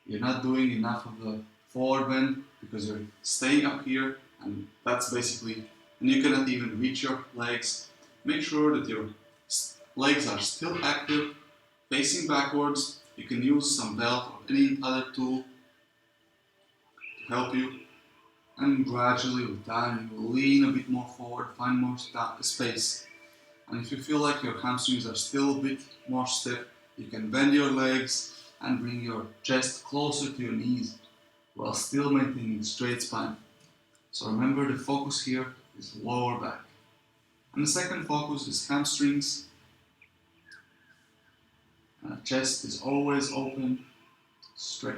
you're not doing enough of the forward bend because you're staying up here, and that's basically, and you cannot even reach your legs, make sure that your legs are still active, facing backwards. You can use some belt or any other tool to help you. And gradually with time you will lean a bit more forward, find more space. And if you feel like your hamstrings are still a bit more stiff, you can bend your legs and bring your chest closer to your knees while still maintaining a straight spine. So remember, the focus here is lower back. And the second focus is hamstrings. Chest is always open, straight.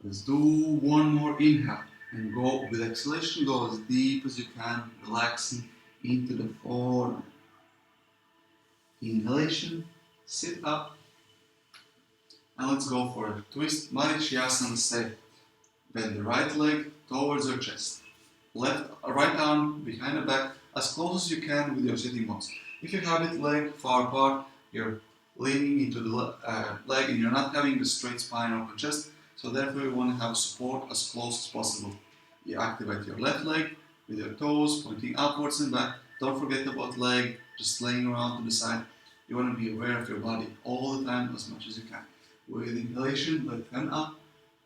Let's do one more inhale. And go with exhalation, go as deep as you can, relaxing into the forward. Inhalation, sit up, and let's go for a twist, Vinyasa set. Bend the right leg towards your chest. Right arm behind the back, as close as you can with your sitting bones. If you have it leg far apart, you're leaning into the leg and you're not having the straight spine open chest, so therefore you want to have support as close as possible. You activate your left leg with your toes pointing upwards and back. Don't forget about leg just laying around to the side. You want to be aware of your body all the time as much as you can. With inhalation, left hand up.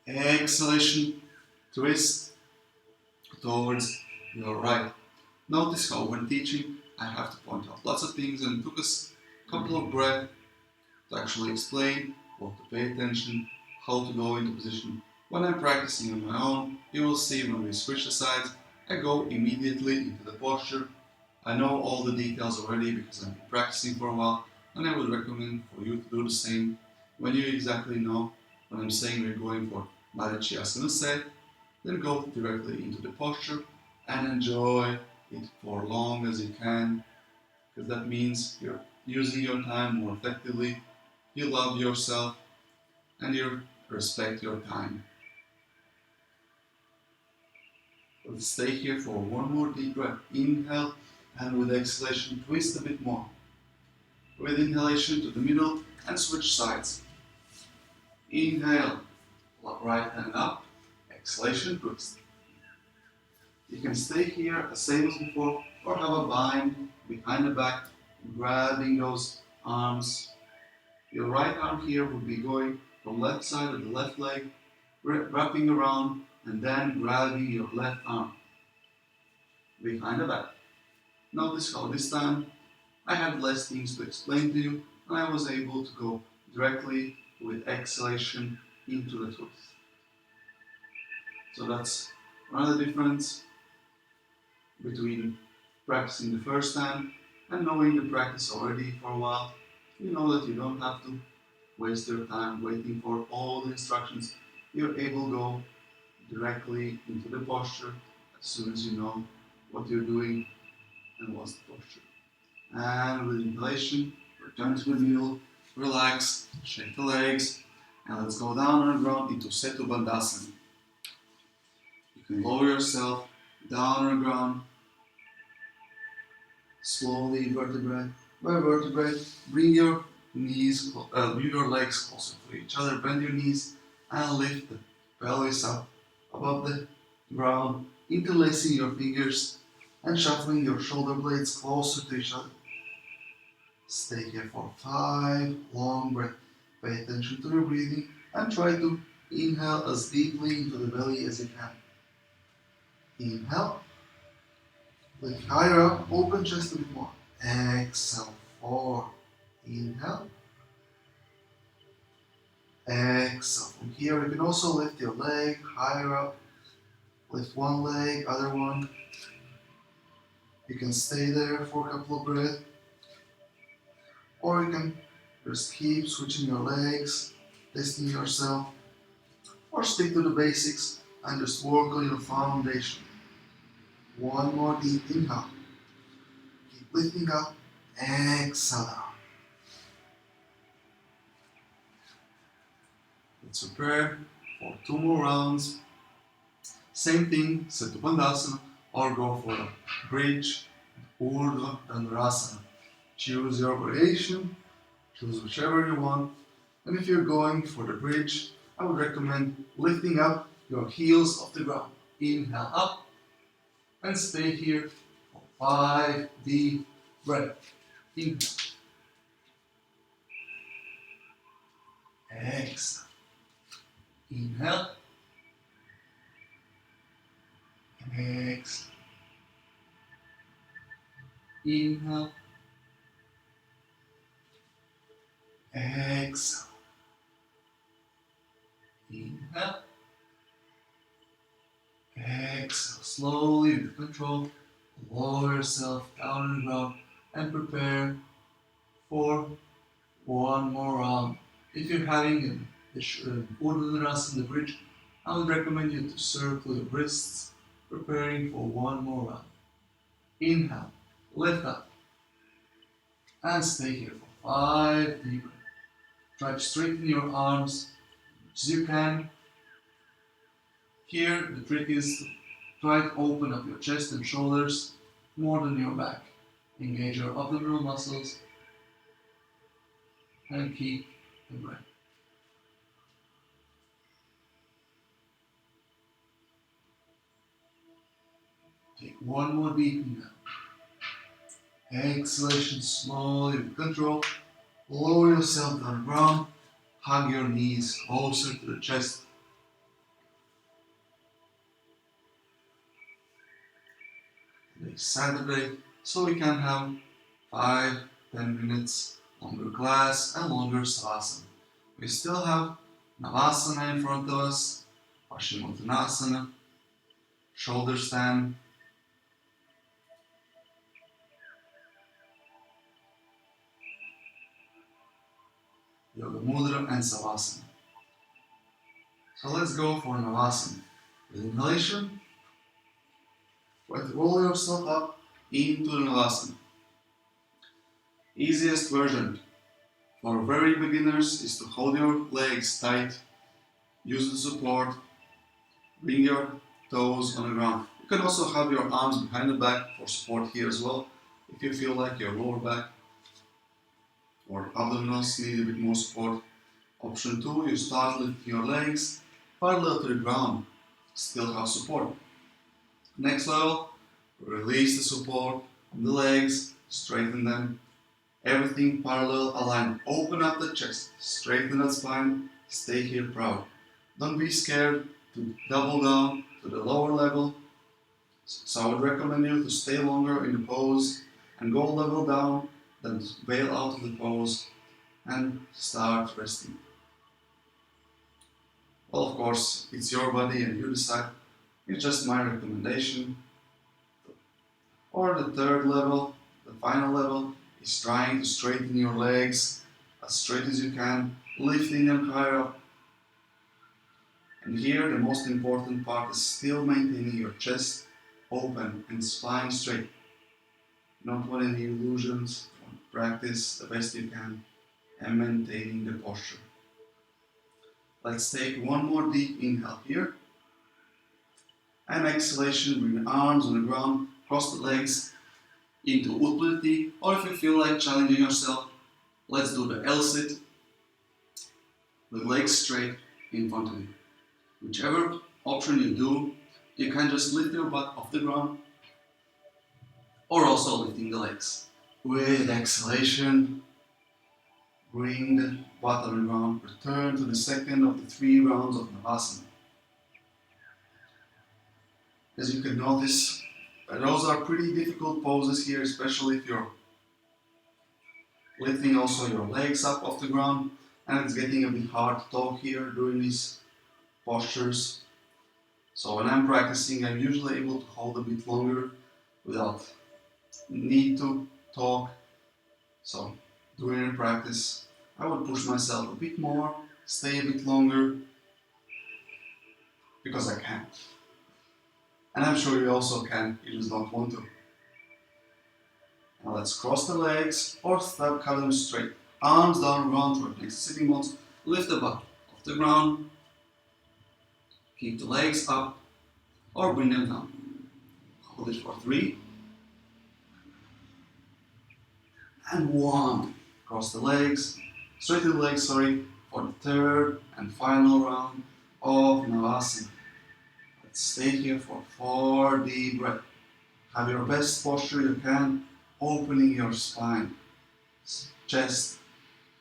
Exhalation, twist towards your right. Notice how when teaching, I have to point out lots of things, and it took us a couple of breaths to actually explain what to pay attention, how to go into position. When I'm practicing on my own, you will see when we switch the sides, I go immediately into the posture. I know all the details already because I've been practicing for a while, and I would recommend for you to do the same. When you exactly know when I'm saying we're going for Vinyasa set, then go directly into the posture and enjoy it for as long as you can, because that means you're using your time more effectively, you love yourself, and you respect your time. Let's stay here for one more deep breath. Inhale, and with exhalation, twist a bit more. With inhalation to the middle and switch sides. Inhale, right hand up, exhalation, twist. You can stay here as same as before, or have a bind behind the back, grabbing those arms. Your right arm here would be going from left side of the left leg, wrapping around, and then grabbing your left arm behind the back. Notice how this time I had less things to explain to you, and I was able to go directly with exhalation into the twist. So that's another difference between practicing the first time and knowing the practice already for a while. You know that you don't have to waste your time waiting for all the instructions. You're able to go directly into the posture as soon as you know what you're doing and what's the posture. And with inhalation, return to the middle, relax, shake the legs, and let's go down on the ground into Setu Bandhasana. You can lower yourself down on the ground, slowly, vertebrae by vertebrae. Bring your bring your legs closer to each other. Bend your knees and lift the pelvis up above the ground, interlacing your fingers and shuffling your shoulder blades closer to each other. Stay here for 5 long breaths. Pay attention to your breathing and try to inhale as deeply into the belly as you can. Inhale. Lift higher up, open chest a bit more. Exhale, 4. Inhale. Exhale. From here, you can also lift your leg higher up. Lift one leg, other one. You can stay there for a couple of breaths. Or you can just keep switching your legs, testing yourself. Or stick to the basics and just work on your foundation. One more deep inhale. Keep lifting up. Exhale down. Let's prepare for 2 more rounds. Same thing, Setu Bandhasana, or go for a bridge, Urdhva Dhanurasana. Choose your variation, choose whichever you want. And if you're going for the bridge, I would recommend lifting up your heels off the ground. Inhale up and stay here for 5 deep breaths. Inhale. Exhale. Inhale. Exhale. Inhale. Exhale. Inhale. Exhale. Slowly, with control, lower yourself down on the ground and prepare for 1 more round. If you're having the Urdhva in the bridge, I would recommend you to circle your wrists, preparing for 1 more round. Inhale, lift up, and stay here for 5 deep breaths. Try to straighten your arms as you can. Here, the trick is to try to open up your chest and shoulders more than your back. Engage your abdominal muscles and keep the breath. Take 1 more deep inhale. Exhalation slowly with control. Lower yourself down the ground. Hug your knees closer to the chest. Today's Saturday, so we can have 5-10 minutes longer class and longer savasana. We still have Navasana in front of us, Paschimottanasana, shoulder stand, Yoga Mudra and Savasana. So let's go for Navasana. With inhalation, try to roll yourself up into the Navasana. Easiest version for very beginners is to hold your legs tight, use the support, bring your toes on the ground. You can also have your arms behind the back for support here as well, if you feel like your lower back or abdominals need a bit more support. Option 2, you start lifting your legs parallel to the ground, still have support. Next level, release the support from the legs, straighten them, everything parallel, aligned. Open up the chest, straighten that spine, stay here proud. Don't be scared to double down to the lower level. So I would recommend you to stay longer in the pose and go level down, then bail out of the pose and start resting. Well, of course, it's your body and you decide. It's just my recommendation. Or the third level, the final level, is trying to straighten your legs as straight as you can, lifting them higher up. And here the most important part is still maintaining your chest open and spine straight. Not want any illusions, practice the best you can and maintaining the posture. Let's take one more deep inhale here. And exhalation, bring the arms on the ground, cross the legs into Utplati, or if you feel like challenging yourself, let's do the L-sit with legs straight in front of you. Whichever option you do, you can just lift your butt off the ground or also lifting the legs. With exhalation, bring the butt on the ground, return to the second of the 3 rounds of Navasana. As you can notice, those are pretty difficult poses here, especially if you're lifting also your legs up off the ground, and it's getting a bit hard to talk here during these postures. So when I'm practicing, I'm usually able to hold a bit longer without need to talk. So during practice, I would push myself a bit more, stay a bit longer, because I can. And I'm sure you also can, you just don't want to. Now let's cross the legs or cut them straight. Arms down, round toward next to sitting bones. Lift the butt off the ground. Keep the legs up or bring them down. Hold it for 3. And 1. Cross the legs, straighten the legs, for the third and final round of Navasana. Let's stay here for 4 deep breaths. Have your best posture you can, opening your spine, chest,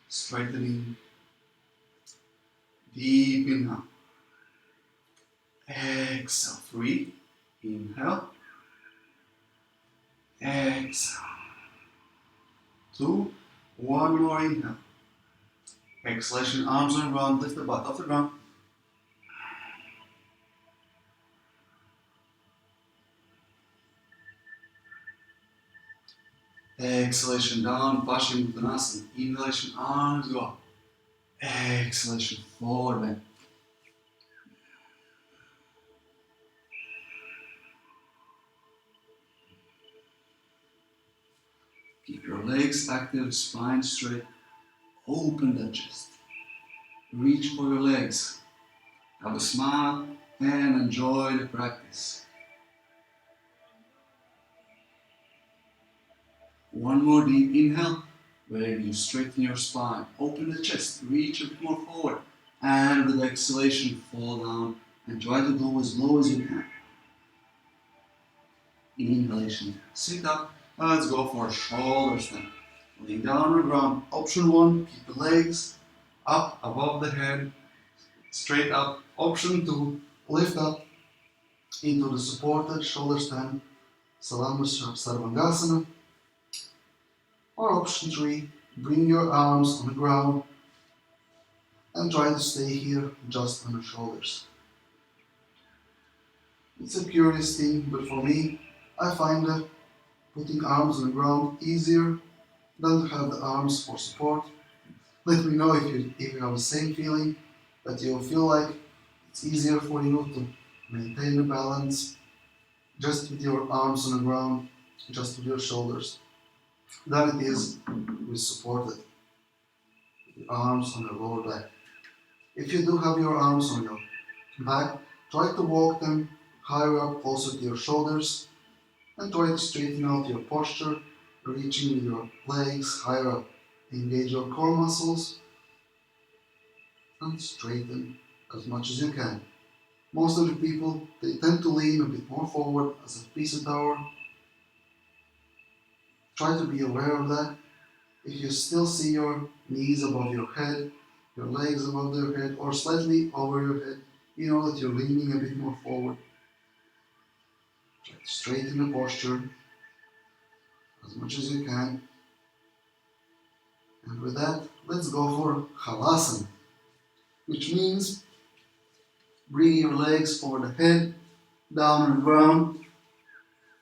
straightening. Deep inhale. Exhale. 3. Inhale. Exhale. 2. 1 more inhale. Exhalation, arms on the ground, lift the butt off the ground. Exhalation down, Paschimottanasana. Inhalation, arms go up. Exhalation, forward bend. Keep your legs active, spine straight. Open the chest. Reach for your legs. Have a smile and enjoy the practice. One more deep inhale, where you straighten your spine. Open the chest, reach a bit more forward. And with exhalation, fall down and try to go as low as you can. Inhalation, sit up. Let's go for a shoulder stand. Lay down on the ground. Option 1, keep the legs up above the head, straight up. Option 2, lift up into the supported shoulder stand, Sarvangasana. Or option 3, bring your arms on the ground and try to stay here just on the shoulders. It's a curious thing, but for me, I find that putting arms on the ground easier than to have the arms for support. Let me know if you have the same feeling, that you feel like it's easier for you to maintain the balance just with your arms on the ground, just with your shoulders, than it is with supported, with the arms on the lower back. If you do have your arms on your back, try to walk them higher up, closer to your shoulders, and try to straighten out your posture, reaching with your legs higher up. Engage your core muscles and straighten as much as you can. Most of the people, they tend to lean a bit more forward as a piece of tower. Try to be aware of that. If you still see your knees above your head, your legs above your head, or slightly over your head, you know that you're leaning a bit more forward. Try to straighten the posture as much as you can. And with that, let's go for Halasana, which means bringing your legs over the head, down on the ground.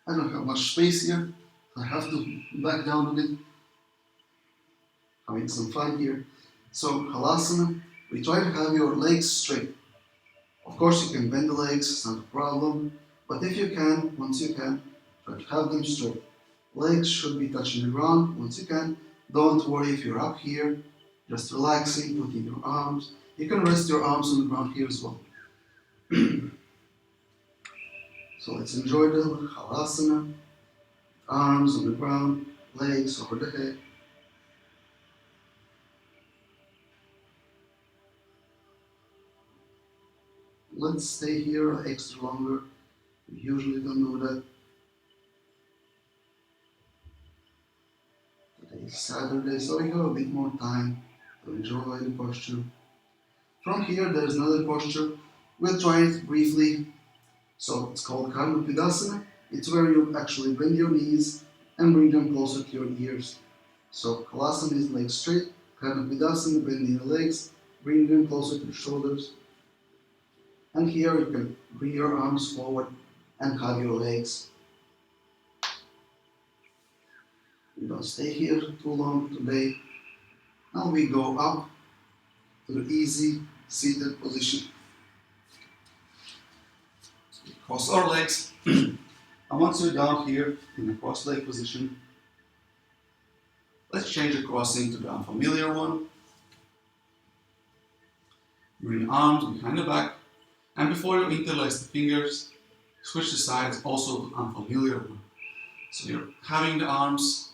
I don't have much space here, so I have to back down a bit. Having some fun here. So Halasana, we try to have your legs straight. Of course you can bend the legs, it's not a problem, but if you can, once you can, try to have them straight. Legs should be touching the ground once you can. Don't worry if you're up here, just relaxing, putting your arms. You can rest your arms on the ground here as well. So let's enjoy the Halasana. Arms on the ground, legs over the head. Let's stay here extra longer. We usually don't do that. Today is Saturday, so we have a bit more time to enjoy the posture. From here, there's another posture. We'll try it briefly. So it's called Karmapidasana. It's where you actually bend your knees and bring them closer to your ears. So Halasana is legs straight. Karmapidasana, bending your legs, bring them closer to the shoulders. And here you can bring your arms forward and hug your legs. We don't stay here too long today. Now we go up to the easy seated position. We cross our legs. And once you're down here in the cross-leg position, let's change the crossing to the unfamiliar one. Bring arms behind the back. And before you interlace the fingers, switch the sides also to unfamiliar one. So you're having the arms.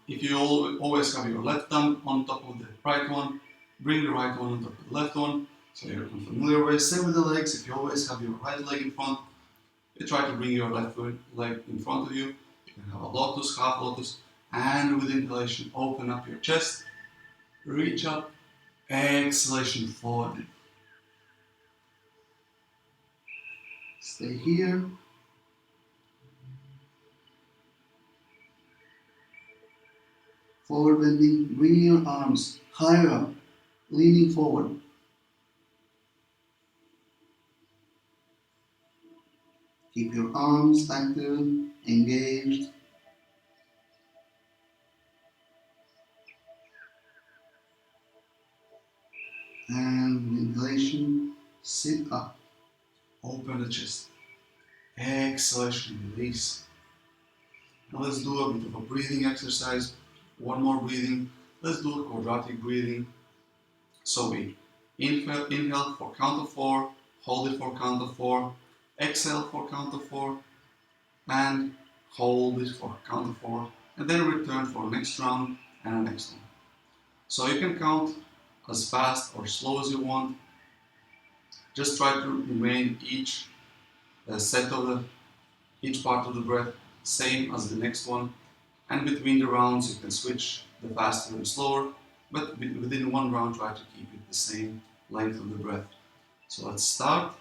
If you always have your left thumb on top of the right one, bring the right one on top of the left one. So you're in familiar way. Same with the legs. If you always have your right leg in front, you try to bring your left leg in front of you. You can have a lotus, half lotus, and with inhalation, open up your chest, reach up, exhalation forward. Stay here. Forward bending, bringing your arms higher up, leaning forward. Keep your arms active, engaged. And with inhalation, sit up, open the chest. Exhalation, release. Now let's do a bit of a breathing exercise. One more breathing. Let's do a quadratic breathing. So we inhale for count of 4, hold it for count of 4, exhale for count of 4, and hold it for count of 4, and then return for next round and the next one. So you can count as fast or slow as you want. Just try to remain each each part of the breath same as the next one, and between the rounds you can switch the faster and slower, but within one round try to keep it the same length of the breath. So let's start.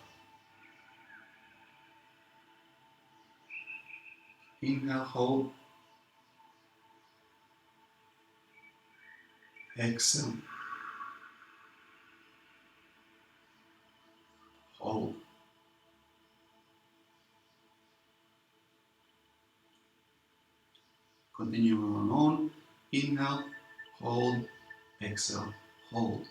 Inhale, hold. Exhale. Hold. Continue on. Inhale, hold, exhale, hold.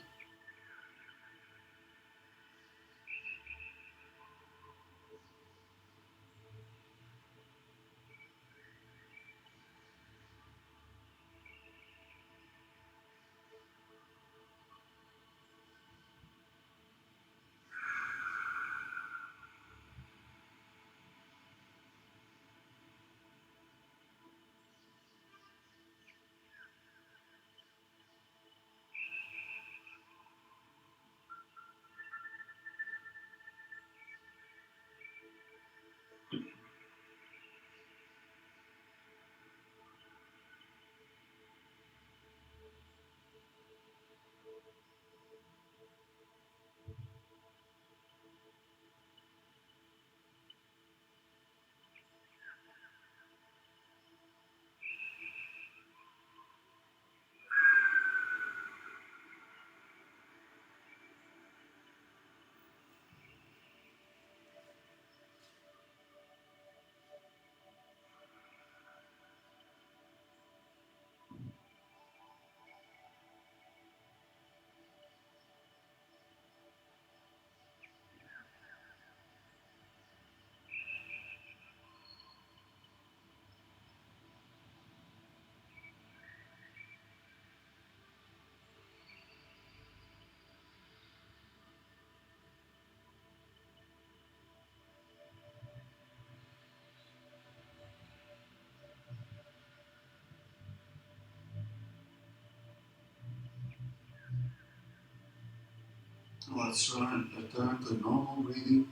Let's return to normal breathing.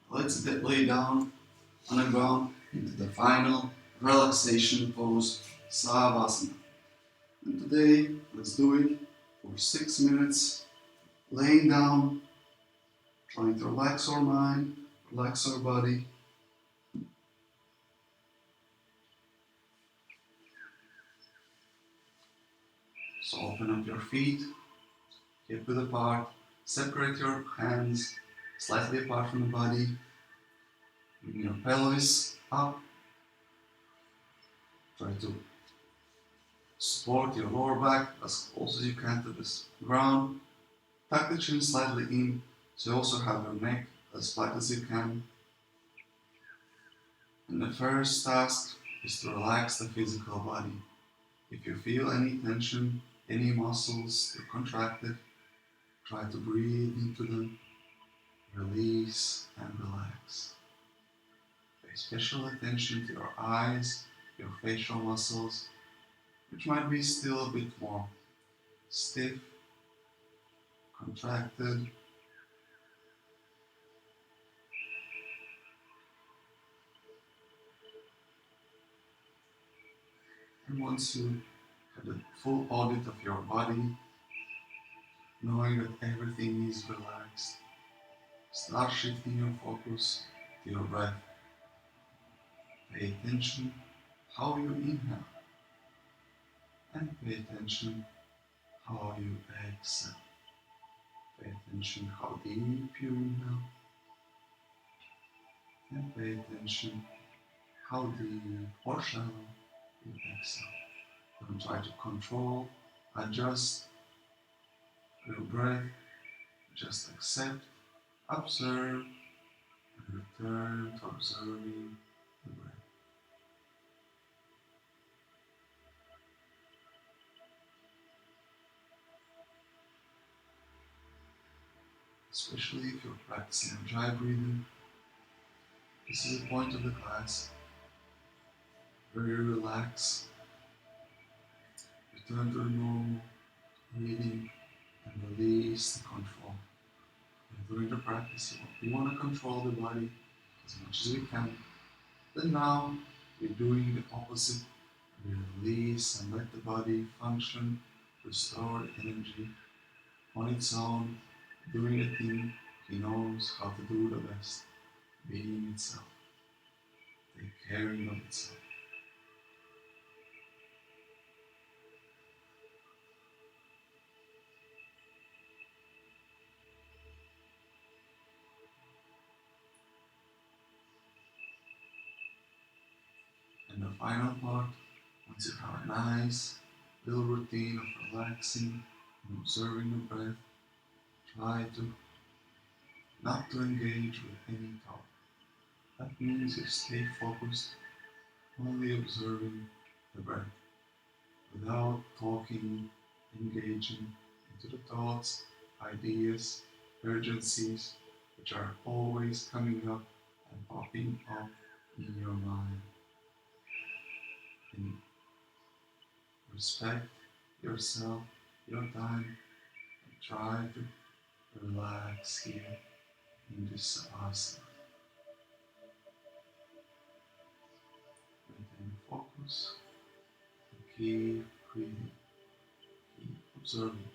Let's lay down on the ground into the final relaxation pose, Savasana. And today, let's do it for 6 minutes, laying down, trying to relax our mind, relax our body. So open up your feet, hip width apart, separate your hands slightly apart from the body, bring your pelvis up, try to support your lower back as close as you can to the ground. Tuck the chin slightly in so you also have your neck as flat as you can. And the first task is to relax the physical body. If you feel any tension, any muscles that are contracted, try to breathe into them, release and relax. Pay special attention to your eyes, your facial muscles, which might be still a bit more stiff, contracted. And once you have a full audit of your body, knowing that everything is relaxed, start shifting your focus to your breath. Pay attention how you inhale and pay attention how you exhale. Pay attention how deep you inhale and pay attention how deep or shallow you exhale. Don't try to control, adjust your breath, just accept, observe, and return to observing the breath. Especially if you're practicing dry breathing, this is the point of the class where you relax, return to the normal breathing, and release the control. And during the practice, we want to control the body as much as we can. Then now, we're doing the opposite. We release and let the body function, restore energy on its own, doing the thing he knows how to do the best, being itself, take caring of itself. And the final part, once you have a nice little routine of relaxing and observing the breath, try to not to engage with any thought. That means you stay focused, only observing the breath, without talking, engaging into the thoughts, ideas, urgencies, which are always coming up and popping up in your mind. And respect yourself, your time, and try to relax here in this asana. Maintain focus and keep breathing, keep observing.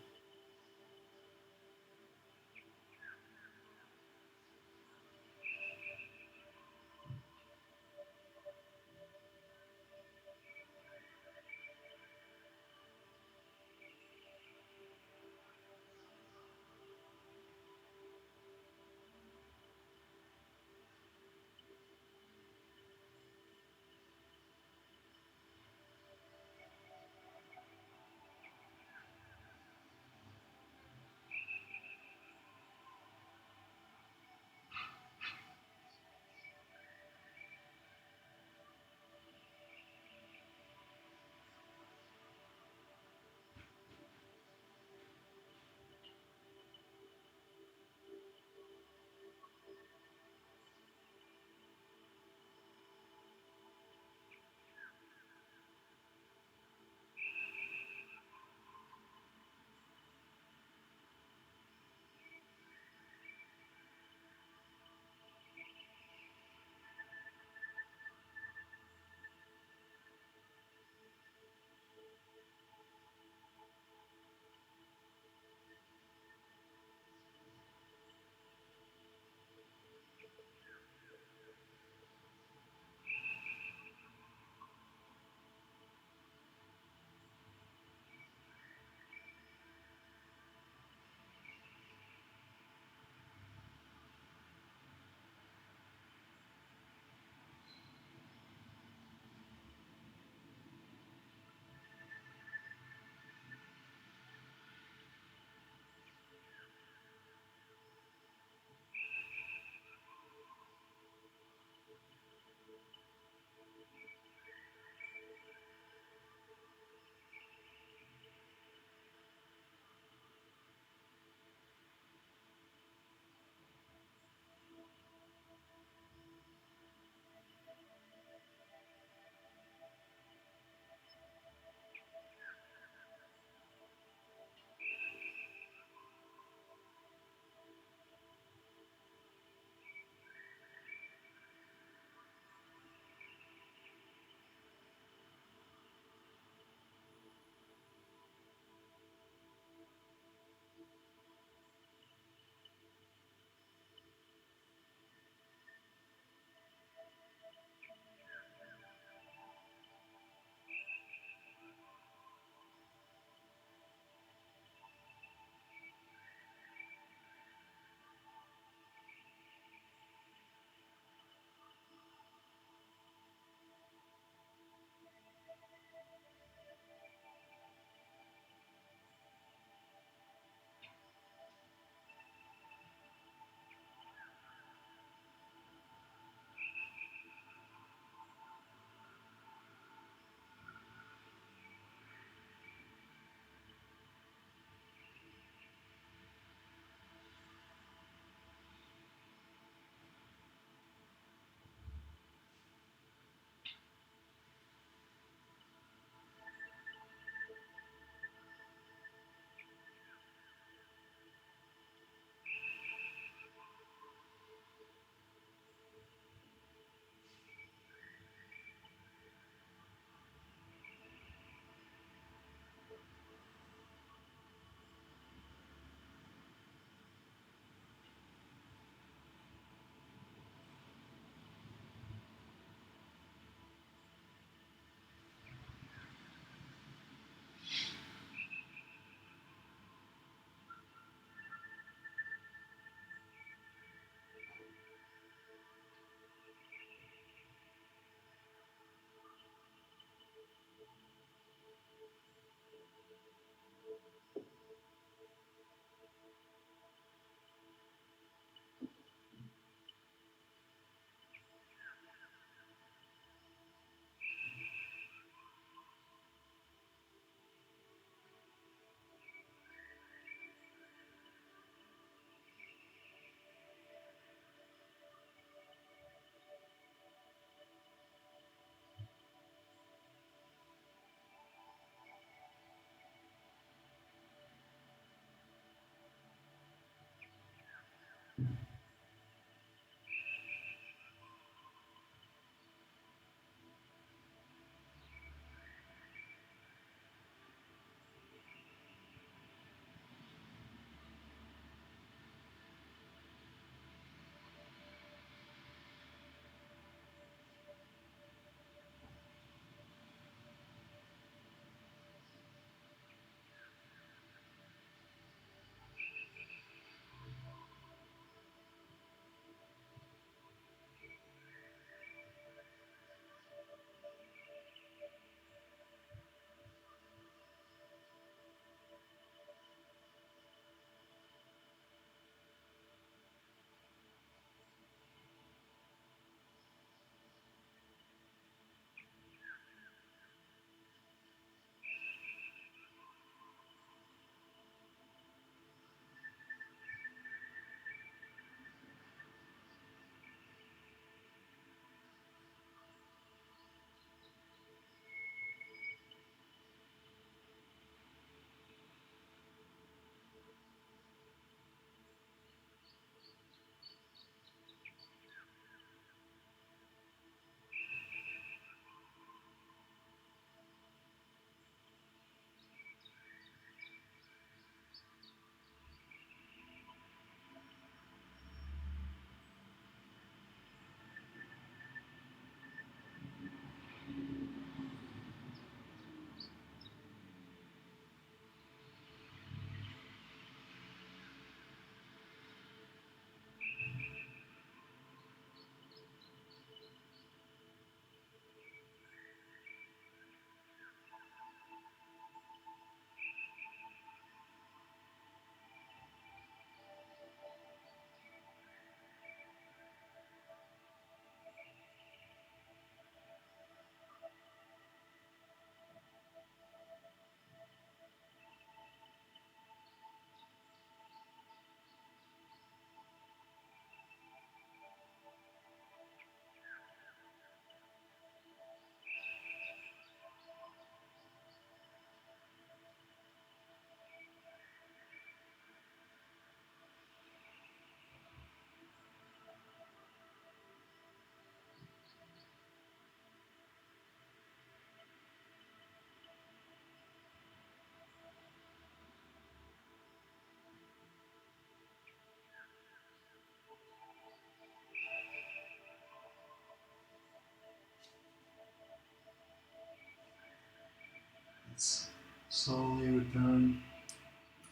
Let's slowly return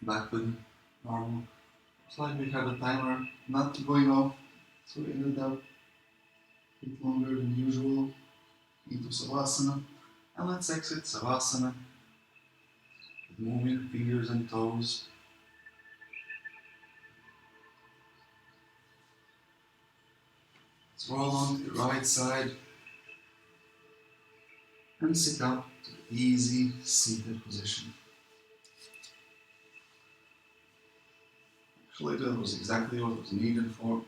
back to the normal. It's like we had a timer not going off, so we ended up a bit longer than usual into Savasana. And let's exit Savasana with moving fingers and toes. Let's roll onto the right side and sit up to the easy seated position. Actually, that was exactly what was needed for,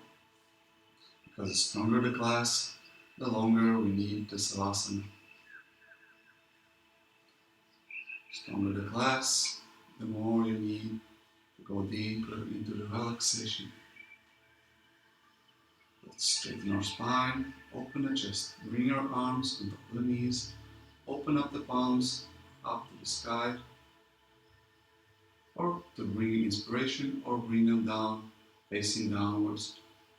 because the stronger the class, the longer we need the Savasana. Stronger the class, the more you need to go deeper into the relaxation. Let's straighten our spine, open the chest, bring your arms on top of the knees, open up the palms up to the sky, or to bring in inspiration, or bring them down, facing downwards,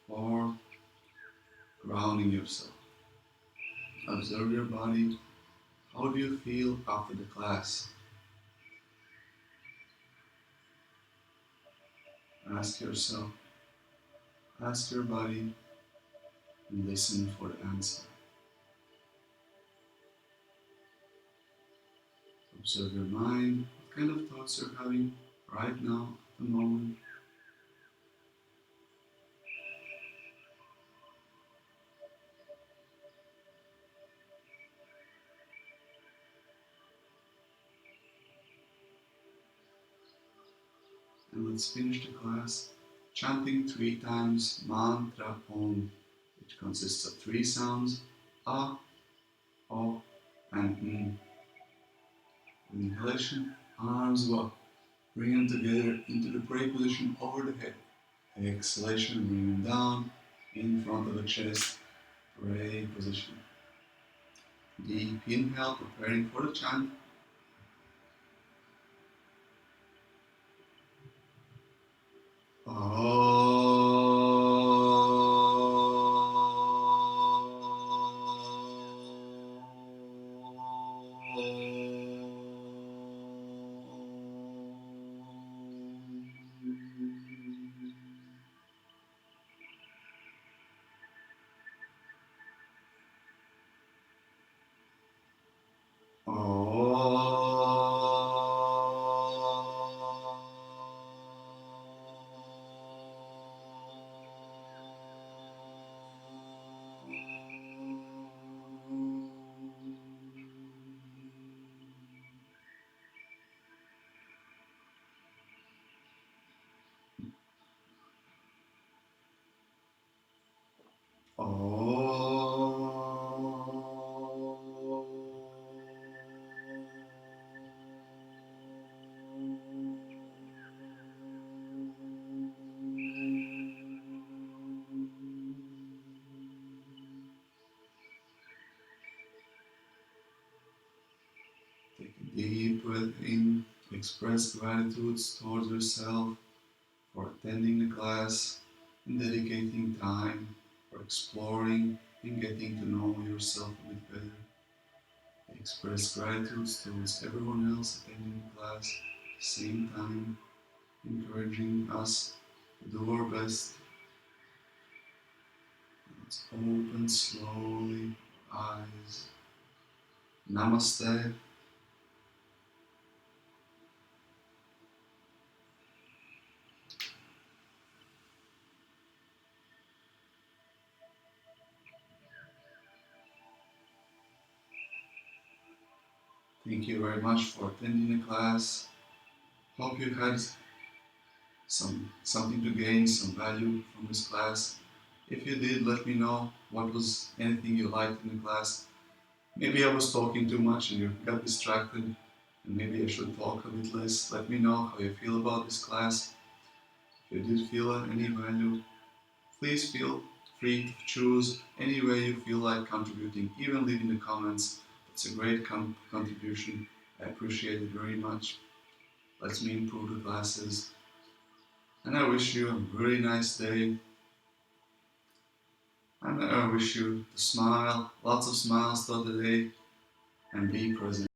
or grounding yourself. Observe your body. How do you feel after the class? Ask yourself, ask your body, and listen for the answer. Observe your mind, what kind of thoughts you're having right now, at the moment. And let's finish the class chanting 3 times mantra Om, which consists of 3 sounds, A, O, and M. With inhalation, arms go up. Bring them together into the pray position over the head. Exhalation, bring them down in front of the chest, pray position. Deep inhale, preparing for the chant. Take a deep breath in, express gratitude towards yourself for attending the class and dedicating time for exploring and getting to know yourself a bit better. Express gratitude towards everyone else attending the class at the same time, encouraging us to do our best. Let's open slowly our eyes. Namaste. Thank you very much for attending the class. Hope you had something to gain, some value from this class. If you did, let me know what was anything you liked in the class. Maybe I was talking too much and you got distracted, and maybe I should talk a bit less. Let me know how you feel about this class. If you did feel any value, please feel free to choose any way you feel like contributing, even leave in the comments. It's a great contribution. I appreciate it very much. Lets me improve the classes. And I wish you a very nice day. And I wish you to smile, lots of smiles throughout the day, and be present.